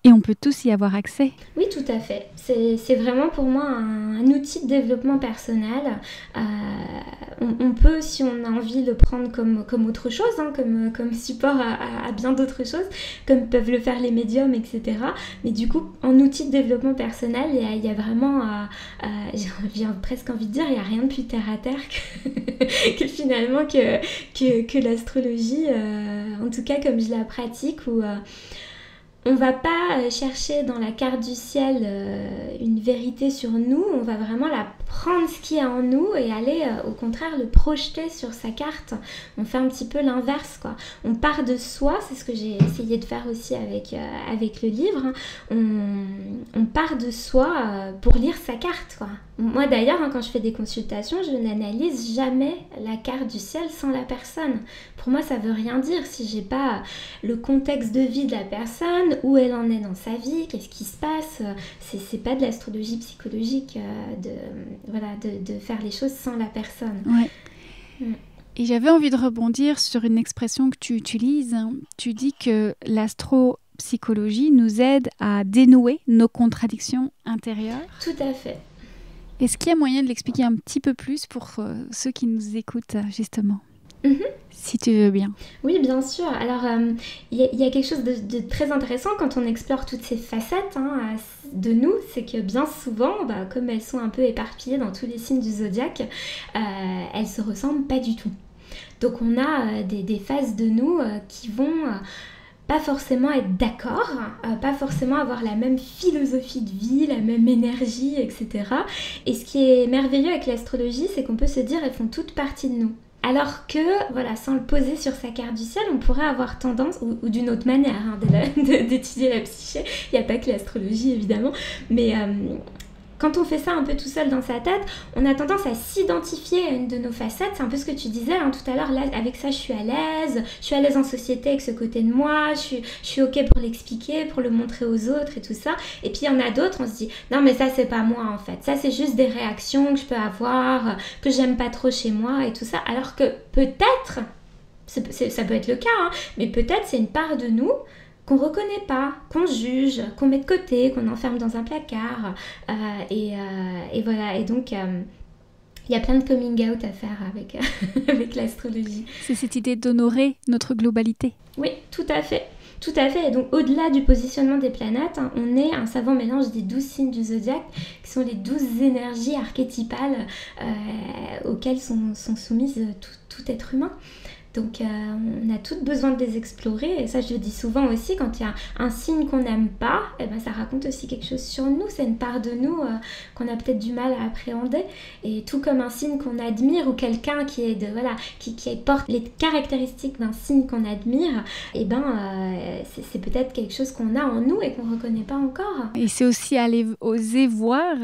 Et on peut tous y avoir accès. Oui, tout à fait. C'est vraiment pour moi un outil de développement personnel. On peut, si on a envie, le prendre comme autre chose, hein, comme support à bien d'autres choses, comme peuvent le faire les médiums, etc. Mais du coup, en outil de développement personnel, il y a vraiment, j'ai presque envie de dire, il n'y a rien de plus terre à terre que finalement que l'astrologie, en tout cas comme je la pratique, où on va pas chercher dans la carte du ciel une vérité sur nous, on va vraiment prendre ce qu'il y a en nous et aller au contraire le projeter sur sa carte. On fait un petit peu l'inverse, quoi. On part de soi, c'est ce que j'ai essayé de faire aussi avec le livre, hein. On part de soi pour lire sa carte, quoi. Moi d'ailleurs, hein, quand je fais des consultations, je n'analyse jamais la carte du ciel sans la personne. Pour moi, ça veut rien dire si j'ai pas le contexte de vie de la personne, où elle en est dans sa vie, qu'est-ce qui se passe. C'est pas de l'astrologie psychologique de faire les choses sans la personne. Ouais. Et j'avais envie de rebondir sur une expression que tu utilises. Tu dis que l'astropsychologie nous aide à dénouer nos contradictions intérieures. Tout à fait. Est-ce qu'il y a moyen de l'expliquer un petit peu plus pour ceux qui nous écoutent, justement ? Si tu veux bien. Oui, bien sûr. Alors, il y a quelque chose de très intéressant quand on explore toutes ces facettes de nous, c'est que bien souvent, comme elles sont un peu éparpillées dans tous les signes du zodiaque, elles se ressemblent pas du tout. Donc on a des phases de nous qui vont pas forcément être d'accord, pas forcément avoir la même philosophie de vie, la même énergie, etc. Et ce qui est merveilleux avec l'astrologie, c'est qu'on peut se dire elles font toutes partie de nous. Alors que, voilà, sans le poser sur sa carte du ciel, on pourrait avoir tendance, ou d'une autre manière d'étudier la psyché, il n'y a pas que l'astrologie évidemment, mais quand on fait ça un peu tout seul dans sa tête, on a tendance à s'identifier à une de nos facettes. C'est un peu ce que tu disais tout à l'heure, là avec ça je suis à l'aise en société avec ce côté de moi, je suis ok pour l'expliquer, pour le montrer aux autres et tout ça. Et puis il y en a d'autres, on se dit non mais ça c'est pas moi en fait, ça c'est juste des réactions que je peux avoir, que j'aime pas trop chez moi et tout ça. Alors que peut-être, ça peut être le cas, mais peut-être c'est une part de nous qu'on reconnaît pas, qu'on juge, qu'on met de côté, qu'on enferme dans un placard. Et voilà, et donc il y a plein de coming out à faire avec l'astrologie. C'est cette idée d'honorer notre globalité. Oui, tout à fait. Tout à fait. Et donc, au-delà du positionnement des planètes, on est un savant mélange des 12 signes du zodiaque, qui sont les 12 énergies archétypales auxquelles sont soumises tout être humain. Donc on a toutes besoin de les explorer, et ça je le dis souvent aussi, quand il y a un signe qu'on n'aime pas, ça raconte aussi quelque chose sur nous, c'est une part de nous qu'on a peut-être du mal à appréhender, et tout comme un signe qu'on admire ou quelqu'un qui est qui porte les caractéristiques d'un signe qu'on admire, c'est peut-être quelque chose qu'on a en nous et qu'on ne reconnaît pas encore. Et c'est aussi aller oser voir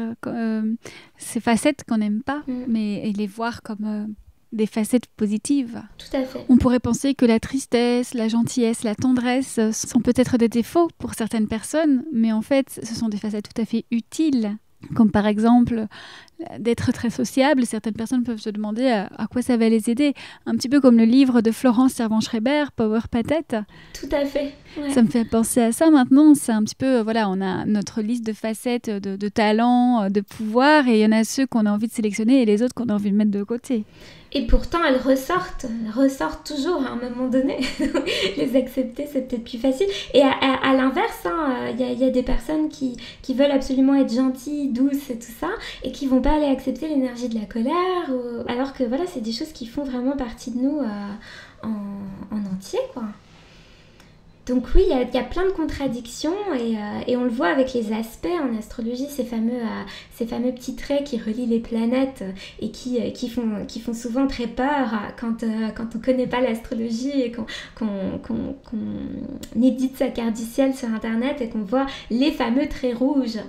ces facettes qu'on n'aime pas, mais les voir comme des facettes positives. Tout à fait. On pourrait penser que la tristesse, la gentillesse, la tendresse sont peut-être des défauts pour certaines personnes, mais en fait, ce sont des facettes tout à fait utiles. Comme par exemple d'être très sociable, certaines personnes peuvent se demander à quoi ça va les aider. Un petit peu comme le livre de Florence Servan-Schreiber, Power Patate. Tout à fait. Ouais. Ça me fait penser à ça maintenant. C'est un petit peu, on a notre liste de facettes, de talents, de pouvoirs, et il y en a ceux qu'on a envie de sélectionner et les autres qu'on a envie de mettre de côté. Et pourtant, elles ressortent toujours à un moment donné. Les accepter, c'est peut-être plus facile. Et à l'inverse, y a des personnes qui veulent absolument être gentilles, douces et tout ça, et qui vont pas aller accepter l'énergie de la colère, alors que voilà, c'est des choses qui font vraiment partie de nous en entier, quoi. Donc oui, il y a plein de contradictions et on le voit avec les aspects en astrologie, ces fameux petits traits qui relient les planètes et qui font souvent très peur quand on ne connaît pas l'astrologie et qu'on édite sa carte du ciel sur internet et qu'on voit les fameux traits rouges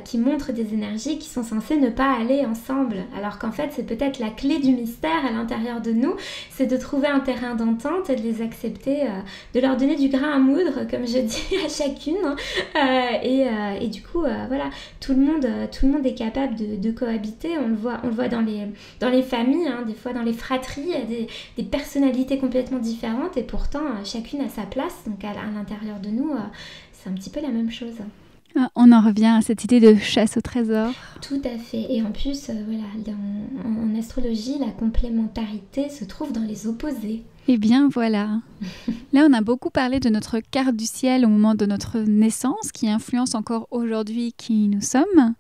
qui montrent des énergies qui sont censées ne pas aller ensemble. Alors qu'en fait, c'est peut-être la clé du mystère à l'intérieur de nous, c'est de trouver un terrain d'entente et de les accepter, de leur donner du grain à moudre, comme je dis à chacune, et du coup voilà, tout le monde est capable de cohabiter. On le voit dans les familles, hein, des fois dans les fratries, il y a des personnalités complètement différentes et pourtant chacune a sa place, donc à l'intérieur de nous c'est un petit peu la même chose. On en revient à cette idée de chasse au trésor. Tout à fait. Et en plus, voilà, en astrologie, la complémentarité se trouve dans les opposés. Eh bien voilà. Là, on a beaucoup parlé de notre carte du ciel au moment de notre naissance, qui influence encore aujourd'hui qui nous sommes.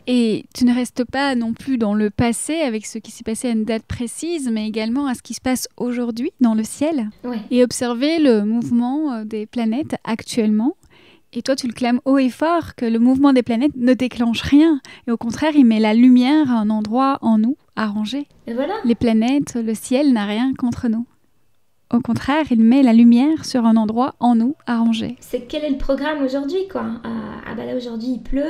Et tu ne restes pas non plus dans le passé avec ce qui s'est passé à une date précise, mais également à ce qui se passe aujourd'hui dans le ciel. Ouais. Et observer le mouvement des planètes actuellement. Et toi, tu le clames haut et fort que le mouvement des planètes ne déclenche rien. Et au contraire, il met la lumière à un endroit en nous, arrangé. Et voilà. Les planètes, le ciel n'a rien contre nous. Au contraire, il met la lumière sur un endroit en nous, arrangé. C'est quel est le programme aujourd'hui, quoi. Bah là, aujourd'hui, il pleut.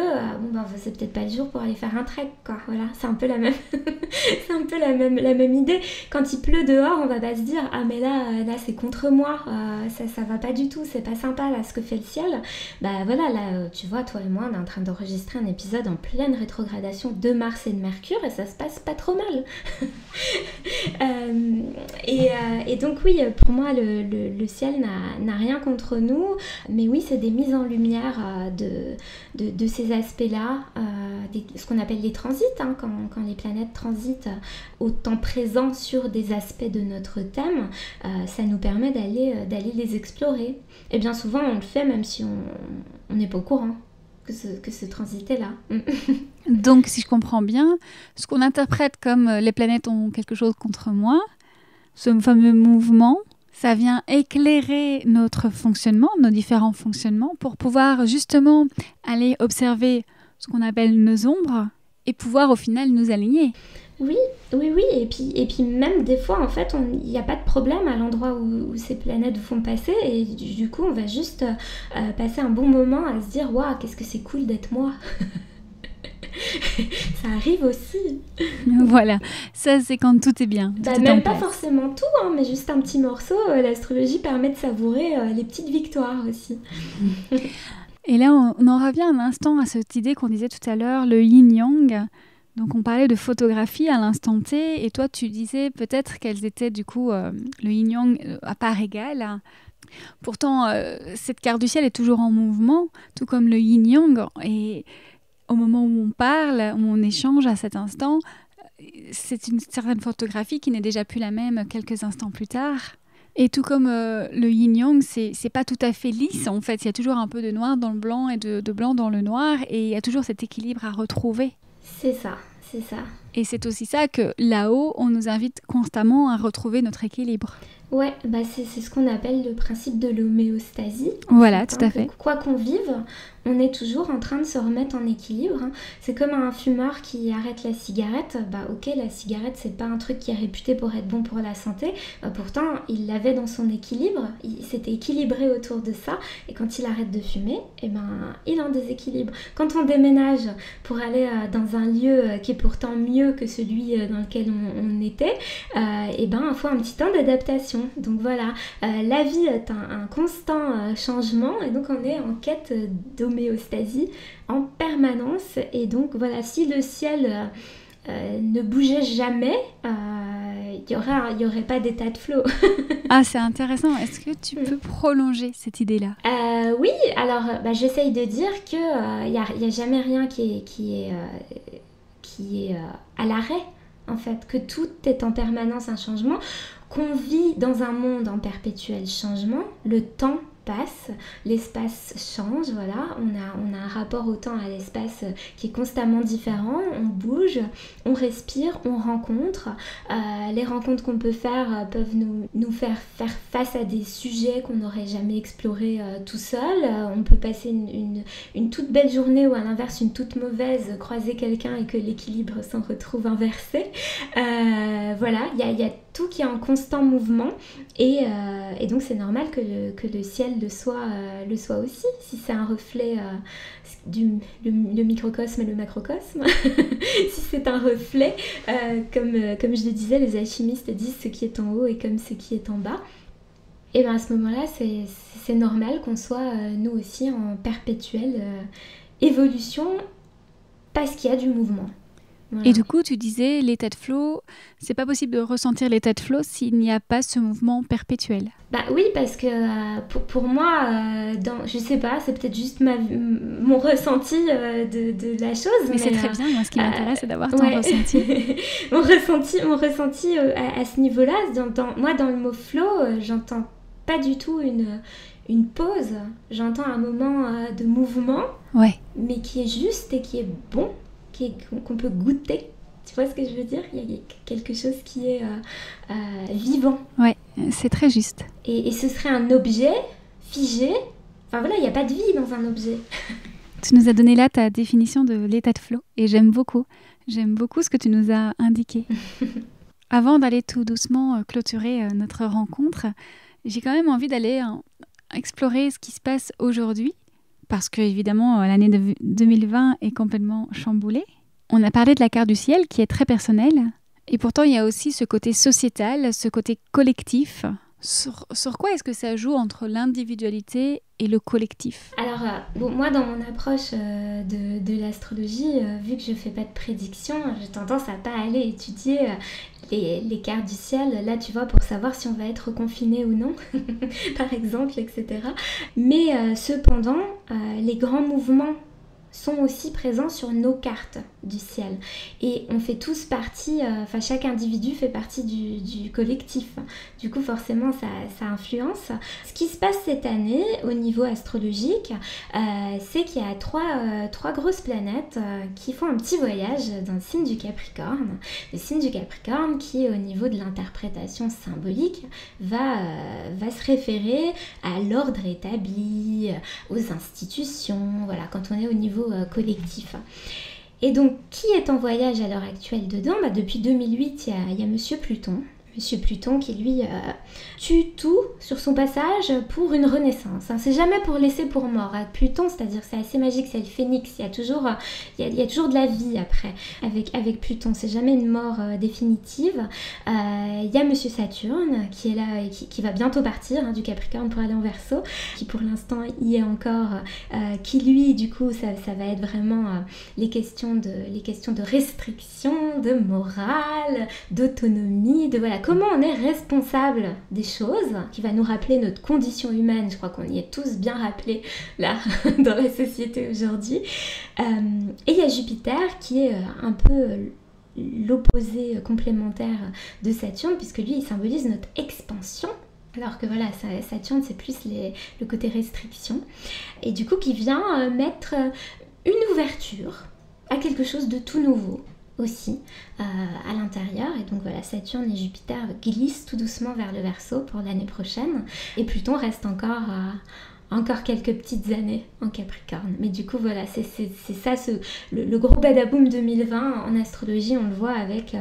C'est peut-être pas le jour pour aller faire un trek, quoi. Voilà, c'est un peu la même... c'est un peu la même idée. Quand il pleut dehors, on va pas se dire « Ah, mais là c'est contre moi. Ça va pas du tout. C'est pas sympa, là, ce que fait le ciel. » Bah voilà, là, tu vois, toi et moi, on est en train d'enregistrer un épisode en pleine rétrogradation de Mars et de Mercure et ça se passe pas trop mal. Et donc, oui, pour moi, le ciel n'a rien contre nous, mais oui, c'est des mises en lumière de ces aspects-là, ce qu'on appelle les transits, hein, quand les planètes transitent au temps présent sur des aspects de notre thème, ça nous permet d'aller les explorer. Et bien souvent, on le fait même si on n'est pas au courant que ce transit est là. Donc, si je comprends bien, ce qu'on interprète comme les planètes ont quelque chose contre moi, ce fameux mouvement, ça vient éclairer notre fonctionnement, nos différents fonctionnements, pour pouvoir justement aller observer ce qu'on appelle nos ombres et pouvoir au final nous aligner. Oui, et puis même des fois, en fait, il n'y a pas de problème à l'endroit où ces planètes vous font passer, et du coup, on va juste passer un bon moment à se dire « Waouh, qu'est-ce que c'est cool d'être moi !» Ça arrive aussi. Voilà, ça c'est quand tout est bien. Tout est même en pas place. forcément tout, hein, mais juste un petit morceau. L'astrologie permet de savourer les petites victoires aussi. Et là, on en revient un instant à cette idée qu'on disait tout à l'heure, le yin-yang. Donc on parlait de photographie à l'instant T, et toi tu disais peut-être qu'elles étaient du coup le yin-yang à part égale. Pourtant, cette carte du ciel est toujours en mouvement, tout comme le yin-yang. Et au moment où on parle, où on échange à cet instant, c'est une certaine photographie qui n'est déjà plus la même quelques instants plus tard. Et tout comme le yin-yang, c'est pas tout à fait lisse en fait. Il y a toujours un peu de noir dans le blanc et de blanc dans le noir, et il y a toujours cet équilibre à retrouver. C'est ça. Et c'est aussi ça que là-haut, on nous invite constamment à retrouver notre équilibre. Ouais, c'est ce qu'on appelle le principe de l'homéostasie. Voilà, tout à fait. Donc, quoi qu'on vive, on est toujours en train de se remettre en équilibre. Hein. C'est comme un fumeur qui arrête la cigarette. Ok, la cigarette, c'est pas un truc qui est réputé pour être bon pour la santé. Pourtant, il l'avait dans son équilibre. Il s'était équilibré autour de ça. Et quand il arrête de fumer, il est en déséquilibre. Quand on déménage pour aller dans un lieu qui est pourtant mieux que celui dans lequel on était, il faut un petit temps d'adaptation. Donc voilà, la vie est un constant changement, et donc on est en quête d'homéostasie en permanence. Et donc voilà, si le ciel ne bougeait jamais, il y aurait pas d'état de flow. Ah, c'est intéressant. Est-ce que tu peux prolonger cette idée-là ? Oui, alors j'essaye de dire que y a jamais rien qui est à l'arrêt, en fait, que tout est en permanence un changement, qu'on vit dans un monde en perpétuel changement. Le temps passe, l'espace change, voilà. On a un rapport au temps, à l'espace qui est constamment différent. On bouge, on respire, on rencontre. Les rencontres qu'on peut faire peuvent nous faire face à des sujets qu'on n'aurait jamais explorés tout seul. On peut passer une toute belle journée ou à l'inverse une toute mauvaise, croiser quelqu'un et que l'équilibre s'en retrouve inversé. Voilà, il y a tout qui est en constant mouvement et donc c'est normal que le ciel le soit aussi, si c'est un reflet le microcosme et le macrocosme. Si c'est un reflet, comme je le disais, les alchimistes disent ce qui est en haut est comme ce qui est en bas. Et bien à ce moment-là, c'est normal qu'on soit nous aussi en perpétuelle évolution parce qu'il y a du mouvement. Voilà. Et du coup, tu disais l'état de flow, c'est pas possible de ressentir l'état de flow s'il n'y a pas ce mouvement perpétuel. Bah oui, parce que pour moi, je sais pas, c'est peut-être juste mon ressenti de la chose. Mais c'est très bien, moi ce qui m'intéresse c'est d'avoir ton ressenti. mon ressenti à ce niveau-là, moi dans le mot flow, j'entends pas du tout une pause, j'entends un moment de mouvement, mais qui est juste et qui est bon. Qu'on peut goûter, tu vois ce que je veux dire? Il y a quelque chose qui est vivant. Ouais, c'est très juste. Et ce serait un objet figé, enfin voilà, il n'y a pas de vie dans un objet. Tu nous as donné là ta définition de l'état de flow et j'aime beaucoup ce que tu nous as indiqué. Avant d'aller tout doucement clôturer notre rencontre, j'ai quand même envie d'aller explorer ce qui se passe aujourd'hui. Parce que, évidemment, l'année 2020 est complètement chamboulée. On a parlé de la carte du ciel qui est très personnelle. Et pourtant, il y a aussi ce côté sociétal, ce côté collectif. Sur quoi est-ce que ça joue entre l'individualité et le collectif? Alors, moi, dans mon approche de l'astrologie, vu que je ne fais pas de prédiction, j'ai tendance à ne pas aller étudier les cartes du ciel, là, tu vois, pour savoir si on va être confiné ou non, par exemple, etc. Mais cependant, les grands mouvements sont aussi présents sur nos cartes du ciel. Et on fait tous partie, chaque individu fait partie du collectif. Du coup, forcément, ça influence. Ce qui se passe cette année, au niveau astrologique, c'est qu'il y a trois grosses planètes qui font un petit voyage dans le signe du Capricorne. Le signe du Capricorne qui, au niveau de l'interprétation symbolique, va se référer à l'ordre établi, aux institutions, voilà, quand on est au niveau collectif. Et donc, qui est en voyage à l'heure actuelle dedans? Depuis 2008, il y a Monsieur Pluton. Monsieur Pluton qui, lui, tue tout sur son passage pour une renaissance. C'est jamais pour laisser pour mort. Pluton, c'est-à-dire c'est assez magique, c'est le phénix. Il y a toujours de la vie après avec Pluton. C'est jamais une mort définitive. Il y a Monsieur Saturne qui est là et qui va bientôt partir du Capricorne pour aller en Verseau, qui pour l'instant y est encore, qui lui, du coup, ça va être vraiment les questions de restriction, de morale, d'autonomie, de voilà. Comment on est responsable des choses, qui va nous rappeler notre condition humaine. Je crois qu'on y est tous bien rappelés là dans la société aujourd'hui. Et il y a Jupiter qui est un peu l'opposé complémentaire de Saturne, puisque lui il symbolise notre expansion. Alors que voilà, Saturne c'est plus le côté restriction. Et du coup qui vient mettre une ouverture à quelque chose de tout nouveau aussi à l'intérieur. Et donc voilà, Saturne et Jupiter glissent tout doucement vers le Verseau pour l'année prochaine. Et Pluton reste encore quelques petites années en Capricorne. Mais du coup voilà, c'est ça le gros badaboom 2020 en astrologie. On le voit avec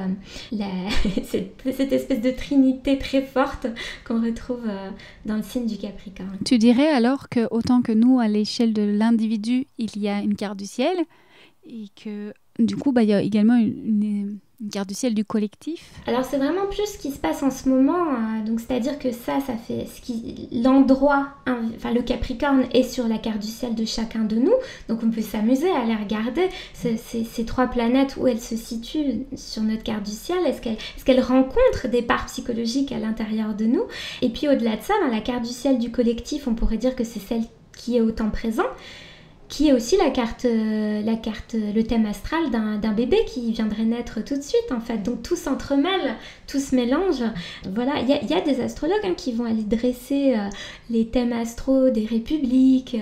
cette espèce de trinité très forte qu'on retrouve dans le signe du Capricorne. Tu dirais alors que autant que nous, à l'échelle de l'individu, il y a une carte du ciel, et que du coup, il y a également une carte du ciel du collectif. Alors c'est vraiment plus ce qui se passe en ce moment, donc c'est-à-dire que ça fait l'endroit, le Capricorne est sur la carte du ciel de chacun de nous, donc on peut s'amuser à aller regarder ces trois planètes où elles se situent sur notre carte du ciel. Est-ce qu'elles rencontrent des parts psychologiques à l'intérieur de nous? Et puis au-delà de ça, la carte du ciel du collectif, on pourrait dire que c'est celle qui est au temps présent. qui est aussi le thème astral d'un bébé qui viendrait naître tout de suite en fait. Donc tout s'entremêle, tout se mélange. Voilà, il y a des astrologues qui vont aller dresser les thèmes astraux des républiques,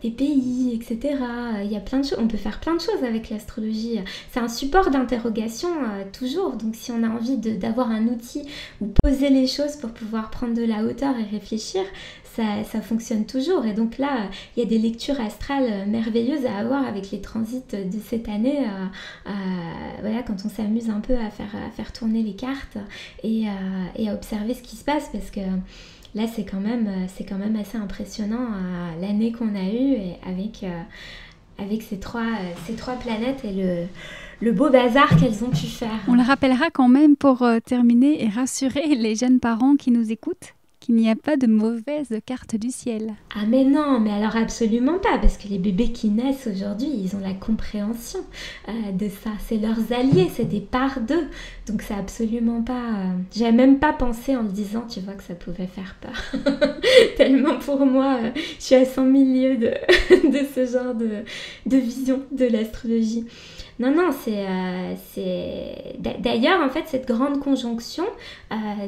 des pays, etc. Il y a plein de choses, on peut faire plein de choses avec l'astrologie. C'est un support d'interrogation toujours. Donc si on a envie d'avoir un outil où poser les choses pour pouvoir prendre de la hauteur et réfléchir, ça fonctionne toujours. Et donc là, il y a des lectures astrales merveilleuses à avoir avec les transits de cette année. Voilà, quand on s'amuse un peu à faire tourner les cartes et à observer ce qui se passe, parce que là, c'est quand même assez impressionnant l'année qu'on a eue et avec ces trois planètes et le beau bazar qu'elles ont pu faire. On le rappellera quand même pour terminer et rassurer les jeunes parents qui nous écoutent qu'il n'y a pas de mauvaises cartes du ciel. Ah mais non, mais alors absolument pas, parce que les bébés qui naissent aujourd'hui, ils ont la compréhension de ça. C'est leurs alliés, c'est des parts d'eux. Donc c'est absolument pas... J'avais même pas pensé en le disant, tu vois, que ça pouvait faire peur. Tellement pour moi, je suis à 100 000 lieues de ce genre de vision de l'astrologie. Non, D'ailleurs, en fait, cette grande conjonction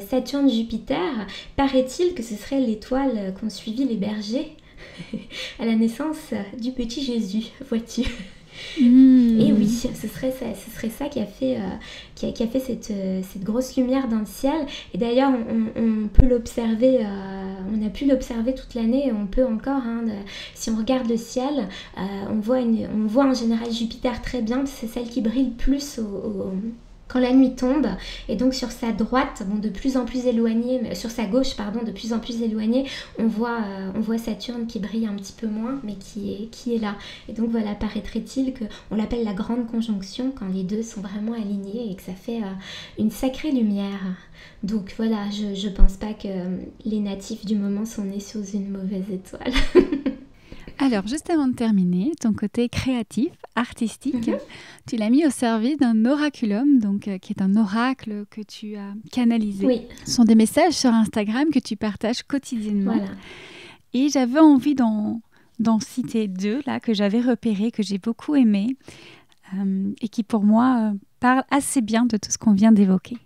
Saturne-Jupiter, paraît-il que ce serait l'étoile qu'ont suivi les bergers à la naissance du petit Jésus, vois-tu. Et oui, ce serait ça qui a fait cette grosse lumière dans le ciel. Et d'ailleurs, on peut l'observer, on a pu l'observer toute l'année et on peut encore, si on regarde le ciel, on voit en général Jupiter très bien, c'est celle qui brille le plus quand la nuit tombe. Et donc sur sa droite, de plus en plus éloignée, sur sa gauche, de plus en plus éloignée, on voit Saturne qui brille un petit peu moins, mais qui est là. Et donc voilà, paraîtrait-il qu'on l'appelle la grande conjonction quand les deux sont vraiment alignés et que ça fait une sacrée lumière. Donc voilà, je pense pas que les natifs du moment sont nés sous une mauvaise étoile. Alors, juste avant de terminer, ton côté créatif, artistique, tu l'as mis au service d'un oraculum, qui est un oracle que tu as canalisé. Oui. Ce sont des messages sur Instagram que tu partages quotidiennement. Voilà. Et j'avais envie d'en citer deux, là, que j'avais repérés, que j'ai beaucoup aimés, et qui, pour moi, parlent assez bien de tout ce qu'on vient d'évoquer.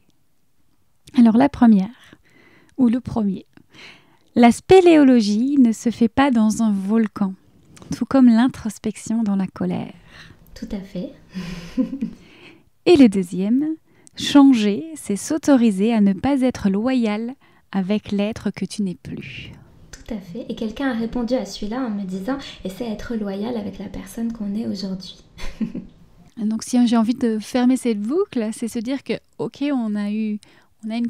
Alors, la première, ou le premier. La spéléologie ne se fait pas dans un volcan, tout comme l'introspection dans la colère. Tout à fait. Et le deuxième, changer, c'est s'autoriser à ne pas être loyal avec l'être que tu n'es plus. Tout à fait. Et quelqu'un a répondu à celui-là en me disant « Essaie d'être loyal avec la personne qu'on est aujourd'hui. » Donc si j'ai envie de fermer cette boucle, c'est se dire que, ok, on a une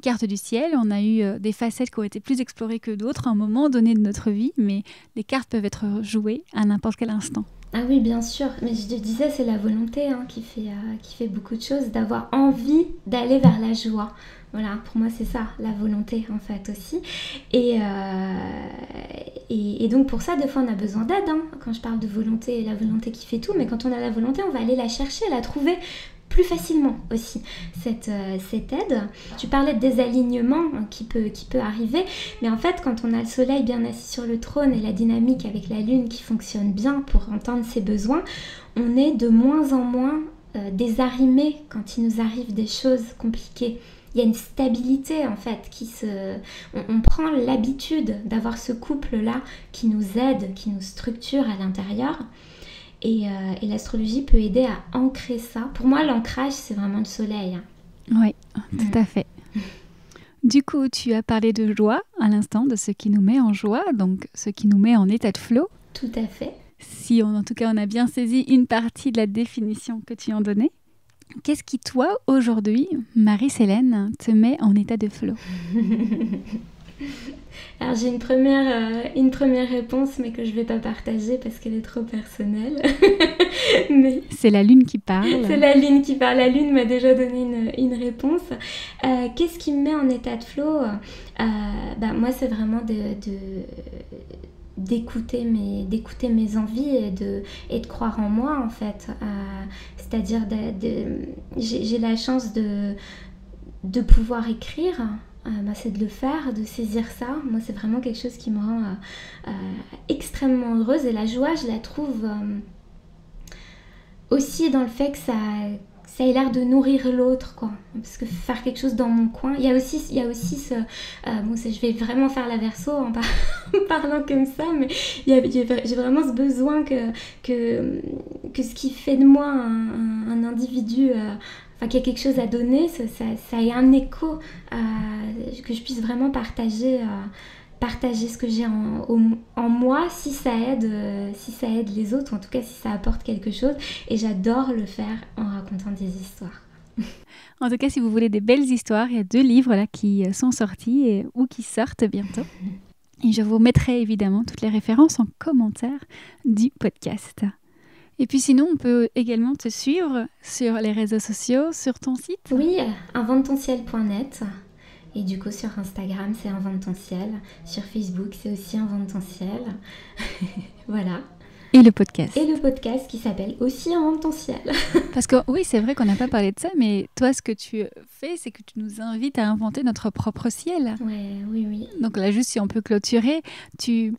carte du ciel, on a eu des facettes qui ont été plus explorées que d'autres à un moment donné de notre vie, mais les cartes peuvent être jouées à n'importe quel instant. Ah oui, bien sûr. Mais je te disais, c'est la volonté qui fait beaucoup de choses, d'avoir envie d'aller vers la joie. Voilà, pour moi, c'est ça, la volonté, en fait, aussi. Et donc, pour ça, des fois, on a besoin d'aide. Quand je parle de volonté, la volonté qui fait tout, mais quand on a la volonté, on va aller la chercher, la trouver plus facilement aussi, cette aide. Tu parlais de désalignement qui peut arriver, mais en fait, quand on a le soleil bien assis sur le trône et la dynamique avec la lune qui fonctionne bien pour entendre ses besoins, on est de moins en moins désarrimé quand il nous arrive des choses compliquées. Il y a une stabilité en fait on prend l'habitude d'avoir ce couple-là qui nous aide, qui nous structure à l'intérieur. Et l'astrologie peut aider à ancrer ça. Pour moi, l'ancrage, c'est vraiment le soleil. Oui, tout à fait. Du coup, tu as parlé de joie à l'instant, de ce qui nous met en joie, donc ce qui nous met en état de flow. Tout à fait. Si en tout cas on a bien saisi une partie de la définition que tu en donnais. Qu'est-ce qui, toi, aujourd'hui, Marie-Célène, te met en état de flow? Alors j'ai une première réponse, mais que je ne vais pas partager parce qu'elle est trop personnelle. Mais c'est la lune qui parle. C'est la lune qui parle. La lune m'a déjà donné une réponse. Qu'est-ce qui me met en état de flow? Moi, c'est vraiment d'écouter mes envies et de croire en moi, en fait. C'est-à-dire j'ai la chance de pouvoir écrire c'est de le faire, de saisir ça. Moi, c'est vraiment quelque chose qui me rend extrêmement heureuse. Et la joie, je la trouve aussi dans le fait que ça ait l'air de nourrir l'autre, quoi. Parce que faire quelque chose dans mon coin, il y a aussi ce... je vais vraiment faire la verso en parlant comme ça, mais j'ai vraiment ce besoin que ce qui fait de moi un individu... qu'il y a quelque chose à donner, ça ait un écho, que je puisse vraiment partager ce que j'ai en moi, si ça aide les autres, en tout cas si ça apporte quelque chose. Et j'adore le faire en racontant des histoires. En tout cas, si vous voulez des belles histoires, il y a 2 livres là qui sont sortis ou qui sortent bientôt. Et je vous mettrai évidemment toutes les références en commentaire du podcast. Et puis sinon, on peut également te suivre sur les réseaux sociaux, sur ton site. Oui, inventetonciel.net. Et du coup, sur Instagram, c'est Invente ton ciel. Sur Facebook, c'est aussi Invente ton ciel. Voilà. Et le podcast. Et le podcast qui s'appelle aussi Invente ton ciel. Parce que oui, c'est vrai qu'on n'a pas parlé de ça, mais toi, ce que tu fais, c'est que tu nous invites à inventer notre propre ciel. Oui. Donc là, juste si on peut clôturer, tu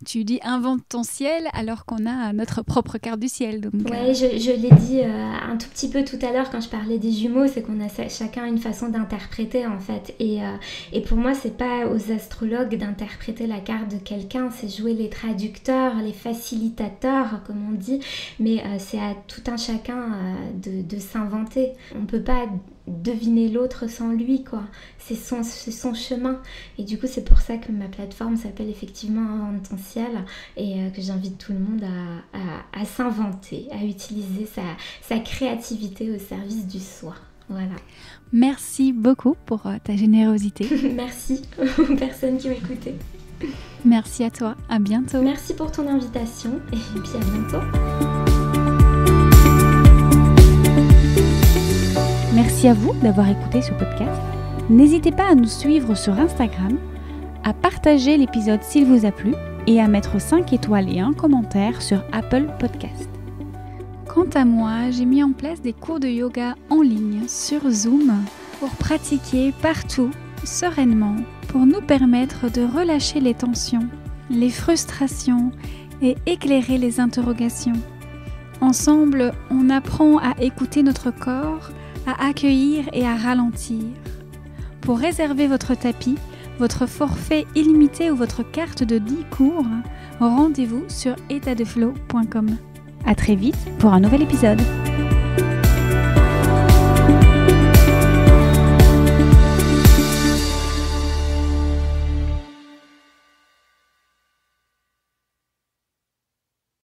dis invente ton ciel alors qu'on a notre propre carte du ciel. Donc, je l'ai dit un tout petit peu tout à l'heure quand je parlais des jumeaux, c'est qu'on a chacun une façon d'interpréter en fait. Et pour moi, c'est pas aux astrologues d'interpréter la carte de quelqu'un, c'est jouer les traducteurs, les facilitateurs, comme on dit, mais c'est à tout un chacun de s'inventer. On peut pas deviner l'autre sans lui, quoi. C'est son chemin. Et du coup, c'est pour ça que ma plateforme s'appelle effectivement Invente ton ciel et que j'invite tout le monde à s'inventer, à utiliser sa créativité au service du soi. Voilà. Merci beaucoup pour ta générosité. Merci aux personnes qui ont écouté. Merci à toi, à bientôt. Merci pour ton invitation et puis à bientôt. Merci à vous d'avoir écouté ce podcast. N'hésitez pas à nous suivre sur Instagram, à partager l'épisode s'il vous a plu et à mettre 5 étoiles et un commentaire sur Apple Podcast. Quant à moi, j'ai mis en place des cours de yoga en ligne sur Zoom pour pratiquer partout, sereinement, pour nous permettre de relâcher les tensions, les frustrations et éclairer les interrogations. Ensemble, on apprend à écouter notre corps, à accueillir et à ralentir. Pour réserver votre tapis, votre forfait illimité ou votre carte de 10 cours, rendez-vous sur etatdeflow.com. À très vite pour un nouvel épisode.